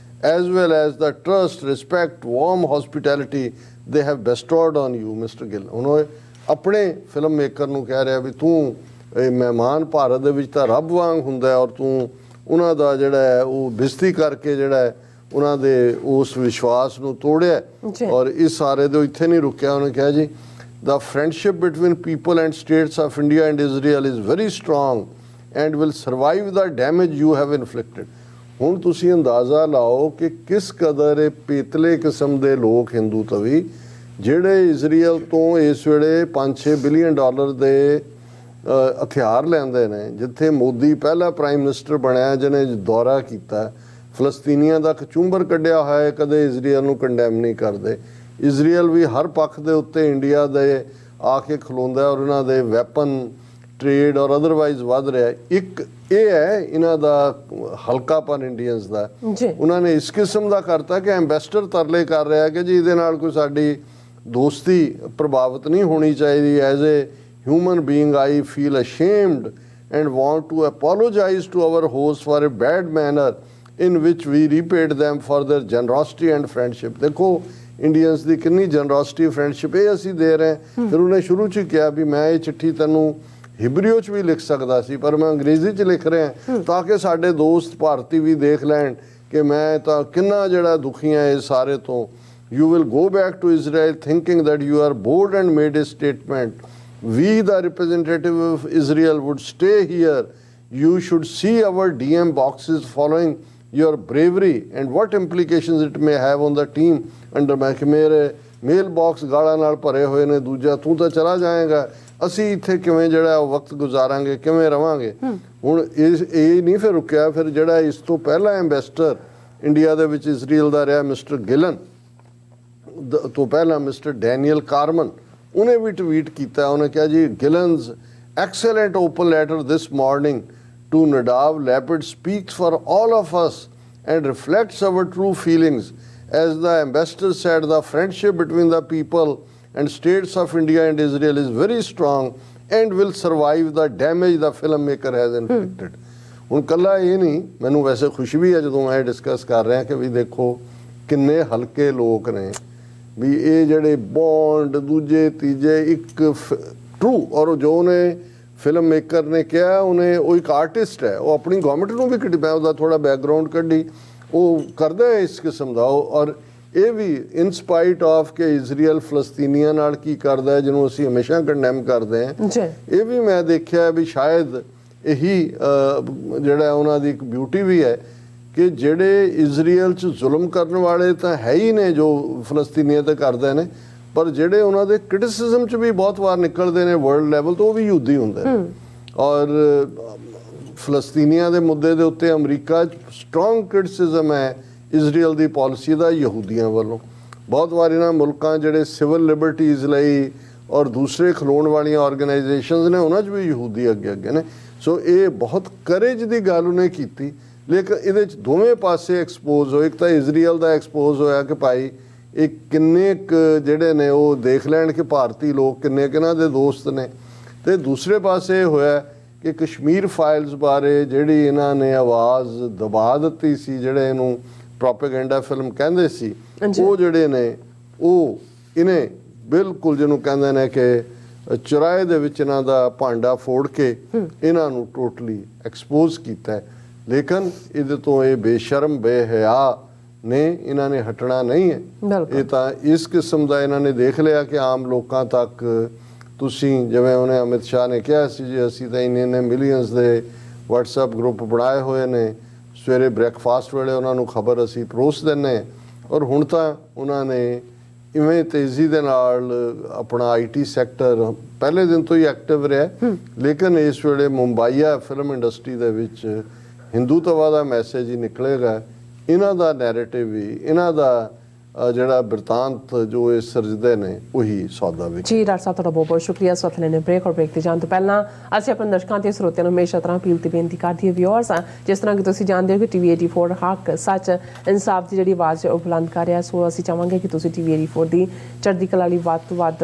S1: as well as the trust, respect, warm hospitality they have bestowed on you, Mr. Gill. ਉਹਨੂੰ ਆਪਣੇ film maker ਨੂੰ ਕਹਿ ਰਿਹਾ ਵੀ ਤੂੰ ਮਹਿਮਾਨ ਭਾਰਤ ਦੇ ਵਿੱਚ ਤਾਂ ਰੱਬ ਵਾਂਗ ਹੁੰਦਾ ਔਰ ਤੂੰ ਉਹਨਾਂ ਦਾ ਜਿਹੜਾ ਹੈ ਉਹ ਬੇਇੱਜ਼ਤੀ ਕਰਕੇ ਜਿਹੜਾ ਹੈ ਉਹਨਾਂ ਦੇ ਉਸ ਵਿਸ਼ਵਾਸ ਨੂੰ ਤੋੜਿਆ ਔਰ ਇਸ ਸਾਰੇ ਦੇ ਇੱਥੇ ਨਹੀਂ ਰੁਕਿਆ ਉਹਨੇ ਕਿਹਾ ਜੀ the friendship between people and states of India and Israel is very strong and will survive the damage you have inflicted. ਹੁਣ ਤੁਸੀਂ ਅੰਦਾਜ਼ਾ ਲਾਓ ਕਿ ਕਿਸ ਕਦਰ ਇਹ ਪੇਤਲੇ ਕਿਸਮ ਦੇ ਲੋਕ ਹਿੰਦੂ ਤਵੀ ਜਿਹੜੇ ਇਜ਼ਰਾਈਲ ਤੋਂ ਇਸ ਵੇਲੇ 5-6 ਬਿਲੀਅਨ ਡਾਲਰ ਦੇ ਹਥਿਆਰ ਲੈਂਦੇ ਨੇ ਜਿੱਥੇ ਮੋਦੀ ਪਹਿਲਾ ਪ੍ਰਾਈਮ ਮਿਨਿਸਟਰ ਬਣਿਆ ਜਿਹਨੇ ਦੌਰਾ ਕੀਤਾ ਫਲਸਤੀਨੀਆਂ ਦਾ ਕਚੂੰਬਰ ਕੱਢਿਆ ਹੋਇਆ ਕਦੇ ਇਜ਼ਰਾਈਲ ਨੂੰ ਕੰਡੈਮ ਨਹੀਂ ਕਰਦੇ ਇਜ਼ਰਾਈਲ ਵੀ ਹਰ ਪੱਖ ਦੇ ਉੱਤੇ ਇੰਡੀਆ ਦੇ ਆ ਕੇ ਖਲੋਂਦਾ ਔਰ ਉਹਨਾਂ ਦੇ ਵੈਪਨ ਟ੍ਰੇਡ ਔਰ ਅਦਰਵਾਈਜ਼ ਵੱਧ ਰਿਹਾ ਇੱਕ ਇਹ ਹੈ ਇਹਨਾਂ ਦਾ ਹਲਕਾਪਨ ਇੰਡੀਅਨਸ ਦਾ
S2: ਜੀ
S1: ਉਹਨਾਂ ਨੇ ਇਸ ਕਿਸਮ ਦਾ ਕਰਤਾ ਕਿ ਐਂਬੈਸਡਰ ਤਰਲੇ ਕਰ ਰਿਹਾ ਕਿ ਜੀ ਇਹਦੇ ਨਾਲ ਕੋਈ ਸਾਡੀ ਦੋਸਤੀ ਪ੍ਰਭਾਵਿਤ ਨਹੀਂ ਹੋਣੀ ਚਾਹੀਦੀ। As a human being I feel ਅਸ਼ੇਮਡ and want to apologize to our hosts for a bad manner in which we repaid them for their generosity and friendship। देखो ਇੰਡੀਅਨਸ ਦੀ ਕਿੰਨੀ ਜਨਰੋਸਿਟੀ ਫਰੈਂਡਸ਼ਿਪ ਇਹ ਅਸੀਂ ਦੇ ਰਹੇ। ਫਿਰ ਉਹਨੇ ਸ਼ੁਰੂ 'ਚ ਕਿਹਾ ਵੀ ਮੈਂ ਇਹ ਚਿੱਠੀ ਤੈਨੂੰ ਹਿਬਰੀਓ 'ਚ ਵੀ ਲਿਖ ਸਕਦਾ ਸੀ ਪਰ ਮੈਂ ਅੰਗਰੇਜ਼ੀ 'ਚ ਲਿਖ ਰਿਹਾ ਤਾਂ ਕਿ ਸਾਡੇ ਦੋਸਤ ਭਾਰਤੀ ਵੀ ਦੇਖ ਲੈਣ ਕਿ ਮੈਂ ਤਾਂ ਕਿੰਨਾ ਜਿਹੜਾ ਦੁਖੀ ਹਾਂ ਇਸ ਸਾਰੇ ਤੋਂ। You will go back to Israel thinking that you are bold and made a statement. We, the representative of Israel, would stay here. You should see our DM boxes following your bravery and what implications it may have on the team under my ਮੇਰੇ ਮੇਲ box ਗਾਲਾਂ ਨਾਲ ਭਰੇ ਹੋਏ ਨੇ। ਦੂਜਾ ਤੂੰ ਤਾਂ ਚਲਾ ਜਾਏਗਾ, ਅਸੀਂ ਇੱਥੇ ਕਿਵੇਂ ਜਿਹੜਾ ਵਕਤ ਗੁਜ਼ਾਰਾਂਗੇ, ਕਿਵੇਂ ਰਵਾਂਗੇ। ਹੁਣ ਇਹ ਨਹੀਂ ਫਿਰ ਰੁਕਿਆ। ਫਿਰ ਜਿਹੜਾ ਇਸ ਤੋਂ ਪਹਿਲਾਂ ਐਂਬੈਸਡਰ ਇੰਡੀਆ ਦੇ ਵਿੱਚ ਇਜ਼ਰਾਈਲ ਦਾ ਰਿਹਾ ਮਿਸਟਰ ਗਿਲਨ ਤੋਂ ਪਹਿਲਾਂ ਮਿਸਟਰ ਡੈਨੀਅਲ ਕਾਰਮਨ ਉਹਨੇ ਵੀ ਟਵੀਟ ਕੀਤਾ। ਉਹਨੇ ਕਿਹਾ ਜੀ ਗਿਲਨਸ excellent open letter this morning to Nadav Lapid speaks for all of us and reflects our true feelings. As the ambassador said, the friendship between the people and states of India and Israel is very strong and will survive the damage the filmmaker has inflicted. ਹੁਣ ਕੱਲਾ ਇਹ ਨਹੀਂ, ਮੈਨੂੰ ਵੈਸੇ ਖੁਸ਼ੀ ਵੀ ਹੈ ਜਦੋਂ ਮੈਂ ਡਿਸਕਸ ਕਰ ਰਿਹਾ ਕਿ ਵੀ ਦੇਖੋ ਕਿੰਨੇ ਹਲਕੇ ਲੋਕ ਨੇ ਵੀ ਇਹ ਜਿਹੜੇ ਬੌਂਡ ਦੂਜੇ ਤੀਜੇ ਇੱਕ ਟਰੂ। ਔਰ ਜੋ ਉਹਨੇ ਫਿਲਮ ਮੇਕਰ ਨੇ ਕਿਹਾ ਉਹਨੇ ਉਹ ਇੱਕ ਆਰਟਿਸਟ ਹੈ, ਉਹ ਆਪਣੀ ਗਵਰਨਮੈਂਟ ਨੂੰ ਵੀ ਮੈਂ ਉਹਦਾ ਥੋੜ੍ਹਾ ਬੈਕਗਰਾਊਂਡ ਕੱਢੀ ਉਹ ਕਰਦਾ ਹੈ ਇਸ ਕਿਸਮ ਦਾ। ਔਰ ਇਹ ਵੀ ਇਨ ਸਪਾਈਟ ਆਫ ਕਿ ਇਜ਼ਰਾਈਲ ਫਲਸਤੀਨੀਆਂ ਨਾਲ ਕੀ ਕਰਦਾ ਹੈ ਜਿਹਨੂੰ ਅਸੀਂ ਹਮੇਸ਼ਾ ਕੰਡੈਮ ਕਰਦੇ ਹਾਂ। ਇਹ ਵੀ ਮੈਂ ਦੇਖਿਆ ਵੀ ਸ਼ਾਇਦ ਇਹੀ ਜਿਹੜਾ ਉਹਨਾਂ ਦੀ ਇੱਕ ਬਿਊਟੀ ਵੀ ਹੈ ਕਿ ਜਿਹੜੇ ਇਜ਼ਰਾਈਲ 'ਚ ਜ਼ੁਲਮ ਕਰਨ ਵਾਲੇ ਤਾਂ ਹੈ ਹੀ ਨੇ ਜੋ ਫਲਸਤੀਨੀਆਂ 'ਤੇ ਕਰਦੇ ਨੇ, ਪਰ ਜਿਹੜੇ ਉਹਨਾਂ ਦੇ ਕ੍ਰਿਟਿਸਿਜ਼ਮ 'ਚ ਵੀ ਬਹੁਤ ਵਾਰ ਨਿਕਲਦੇ ਨੇ ਵਰਲਡ ਲੈਵਲ ਤੋਂ ਉਹ ਵੀ ਯਹੂਦੀ ਹੁੰਦੇ ਨੇ। ਔਰ ਫਲਸਤੀਨੀਆਂ ਦੇ ਮੁੱਦੇ ਦੇ ਉੱਤੇ ਅਮਰੀਕਾ 'ਚ ਸਟਰੋਂਗ ਕ੍ਰਿਟਿਸਿਜ਼ਮ ਹੈ ਇਜ਼ਰਾਈਲ ਦੀ ਪਾਲਿਸੀ ਦਾ ਯਹੂਦੀਆਂ ਵੱਲੋਂ। ਬਹੁਤ ਵਾਰ ਇਹਨਾਂ ਮੁਲਕਾਂ ਜਿਹੜੇ ਸਿਵਲ ਲਿਬਰਟੀਜ਼ ਲਈ ਔਰ ਦੂਸਰੇ ਖਲੋਣ ਵਾਲੀਆਂ ਆਰਗੇਨਾਈਜੇਸ਼ਨਸ ਨੇ ਉਹਨਾਂ 'ਚ ਵੀ ਯਹੂਦੀ ਅੱਗੇ ਨੇ। ਸੋ ਇਹ ਬਹੁਤ ਕਰੇਜ ਦੀ ਗੱਲ ਉਹਨੇ ਕੀਤੀ। ਲੇਕਿਨ ਇਹਦੇ 'ਚ ਦੋਵੇਂ ਪਾਸੇ ਐਕਸਪੋਜ਼ ਹੋਏ। ਇੱਕ ਤਾਂ ਇਜ਼ਰਾਈਲ ਦਾ ਐਕਸਪੋਜ਼ ਹੋਇਆ ਕਿ ਭਾਈ ਇਹ ਕਿੰਨੇ ਜਿਹੜੇ ਨੇ ਉਹ ਦੇਖ ਲੈਣ ਕਿ ਭਾਰਤੀ ਲੋਕ ਕਿੰਨੇ ਕਿਹਨਾਂ ਦੇ ਦੋਸਤ ਨੇ। ਅਤੇ ਦੂਸਰੇ ਪਾਸੇ ਇਹ ਹੋਇਆ ਕਿ ਕਸ਼ਮੀਰ ਫਾਈਲਸ ਬਾਰੇ ਜਿਹੜੀ ਇਹਨਾਂ ਨੇ ਆਵਾਜ਼ ਦਬਾ ਦਿੱਤੀ ਸੀ, ਜਿਹੜੇ ਇਹਨੂੰ ਪ੍ਰੋਪੇਗੈਂਡਾ ਫਿਲਮ ਕਹਿੰਦੇ ਸੀ, ਉਹ ਜਿਹੜੇ ਨੇ ਉਹ ਇਹਨੇ ਬਿਲਕੁਲ ਜਿਹਨੂੰ ਕਹਿੰਦੇ ਨੇ ਕਿ ਚੁਰਾਏ ਦੇ ਵਿੱਚ ਇਹਨਾਂ ਦਾ ਭਾਂਡਾ ਫੋੜ ਕੇ ਇਹਨਾਂ ਨੂੰ ਟੋਟਲੀ ਐਕਸਪੋਜ਼ ਕੀਤਾ। ਲੇਕਿਨ ਇਹਦੇ ਤੋਂ ਇਹ ਬੇਸ਼ਰਮ ਬੇਹਯਾ ਨੇ ਇਹਨਾਂ ਨੇ ਹਟਣਾ ਨਹੀਂ ਹੈ। ਇਹ ਤਾਂ ਇਸ ਕਿਸਮ ਦਾ ਇਹਨਾਂ ਨੇ ਦੇਖ ਲਿਆ ਕਿ ਆਮ ਲੋਕਾਂ ਤੱਕ ਤੁਸੀਂ ਜਿਵੇਂ ਉਹਨੇ ਅਮਿਤ ਸ਼ਾਹ ਨੇ ਕਿਹਾ ਸੀ ਜੀ ਅਸੀਂ ਤਾਂ ਇੰਨੇ ਮਿਲੀਅਨਸ ਦੇ ਵਟਸਐਪ ਗਰੁੱਪ ਬਣਾਏ ਹੋਏ ਨੇ, ਸਵੇਰੇ ਬ੍ਰੇਕਫਾਸਟ ਵੇਲੇ ਉਹਨਾਂ ਨੂੰ ਖਬਰ ਅਸੀਂ ਪਰੋਸ ਦਿੰਦੇ। ਔਰ ਹੁਣ ਤਾਂ ਉਹਨਾਂ ਨੇ ਇਵੇਂ ਤੇਜ਼ੀ ਦੇ ਨਾਲ ਆਪਣਾ IT ਸੈਕਟਰ ਪਹਿਲੇ ਦਿਨ ਤੋਂ ਹੀ ਐਕਟਿਵ ਰਿਹਾ। ਲੇਕਿਨ ਇਸ ਵੇਲੇ ਮੁੰਬਈਆ ਫਿਲਮ ਇੰਡਸਟਰੀ ਦੇ ਵਿੱਚ ਹਿੰਦੂਤਵਾ ਦਾ ਮੈਸੇਜ ਹੀ ਨਿਕਲੇਗਾ। ਇਹਨਾਂ ਦਾ ਨੈਰੇਟਿਵ ਵੀ ਇਹਨਾਂ ਦਾ ਜਿਹੜਾ ਬਿਰਤਾਂਤ ਜੋ ਇਹ ਸਿਰਜਦੇ ਨੇ ਉਹੀ ਸੌਦਾ ਵਿੱਚ। ਜੀ
S2: ਡਾਕਟਰ ਸਾਹਿਬ ਤੁਹਾਡਾ ਬਹੁਤ ਬਹੁਤ ਸ਼ੁਕਰੀਆ। ਸਵਾਲ ਲੈਣੇ ਬ੍ਰੇਕ ਔਰ ਬ੍ਰੇਕ ਤੇ ਜਾਣ ਤੋਂ ਪਹਿਲਾਂ ਅਸੀਂ ਆਪਣੇ ਦਰਸ਼ਕਾਂ ਤੇ ਸਰੋਤਿਆਂ ਨੂੰ ਹਮੇਸ਼ਾ ਤਰ੍ਹਾਂ ਅਪੀਲ ਤੇ ਬੇਨਤੀ ਕਰਦੀ ਹੈ ਵਿਊਅਰਸ, ਜਿਸ ਤਰ੍ਹਾਂ ਕਿ ਤੁਸੀਂ ਜਾਣਦੇ ਹੋ ਕਿ TV 84 ਹੱਕ ਸੱਚ ਇਨਸਾਫ ਦੀ ਜਿਹੜੀ ਆਵਾਜ਼ ਉਹ ਬੁਲੰਦ ਕਰ ਰਿਹਾ। ਸੋ ਅਸੀਂ ਚਾਹਾਂਗੇ ਕਿ ਤੁਸੀਂ TV 84 ਦੀ ਚੜ੍ਹਦੀ ਕਲਾ ਲਈ ਵੱਧ ਤੋਂ ਵੱਧ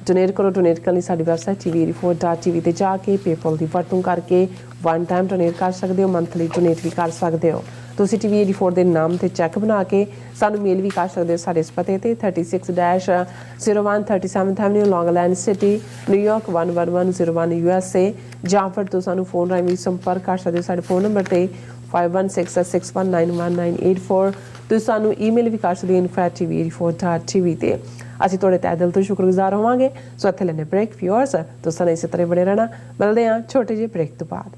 S2: ਡੋਨੇਟ ਕਰੋ। ਡੋਨੇਟ ਕਰਨ ਲਈ ਸਾਡੀ ਵੈਬਸਾਈਟ TV84.tv ਤੇ ਜਾ ਕੇ ਪੇਪਲ ਦੀ ਵਰਤੋਂ ਕਰਕੇ ਵਨ ਟਾਈਮ ਡੋਨੇਟ ਕਰ ਸਕਦੇ ਹੋ, ਮੰਥਲੀ ਡੋਨੇਟ ਵੀ ਕਰ ਸਕਦੇ ਹੋ। ਤੁਸੀਂ TV 84 ਦੇ ਨਾਮ ਤੇ ਚੈੱਕ ਬਣਾ ਕੇ ਸਾਨੂੰ ਮੇਲ ਵੀ ਕਰ ਸਕਦੇ ਹੋ ਸਾਡੇ ਇਸ ਪਤੇ ਤੇ 36-01 37th Avenue Long Island City New York 11101 USA, ਜਾਂ ਫਿਰ ਤੁਸੀਂ ਸਾਨੂੰ ਫੋਨ ਰਾਹੀਂ ਵੀ ਸੰਪਰਕ ਕਰ ਸਕਦੇ ਹੋ ਸਾਡੇ ਫੋਨ ਨੰਬਰ ਤੇ 5166191984। ਤੁਸੀਂ ਸਾਨੂੰ ਈਮੇਲ ਵੀ ਕਰ ਸਕਦੇ ਹੋ info@tv84.tv ਤੇ। ਅਸੀਂ ਤੁਹਾਡੇ ਤਹਿ ਦਿਲ ਤੋਂ ਸ਼ੁਕਰਗੁਜ਼ਾਰ ਹੋਵਾਂਗੇ। ਸੋ ਇੱਥੇ ਲੈਣੇ ਬ੍ਰੇਕ ਵਿਊਅਰਸ, ਤੁਸੀਂ ਇਸੇ ਤਰ੍ਹਾਂ ਬਣੇ ਰਹਿਣਾ। ਮਿਲਦੇ ਹਾਂ ਛੋਟੇ ਜਿਹੇ ਬ੍ਰੇਕ ਤੋਂ ਬਾਅਦ।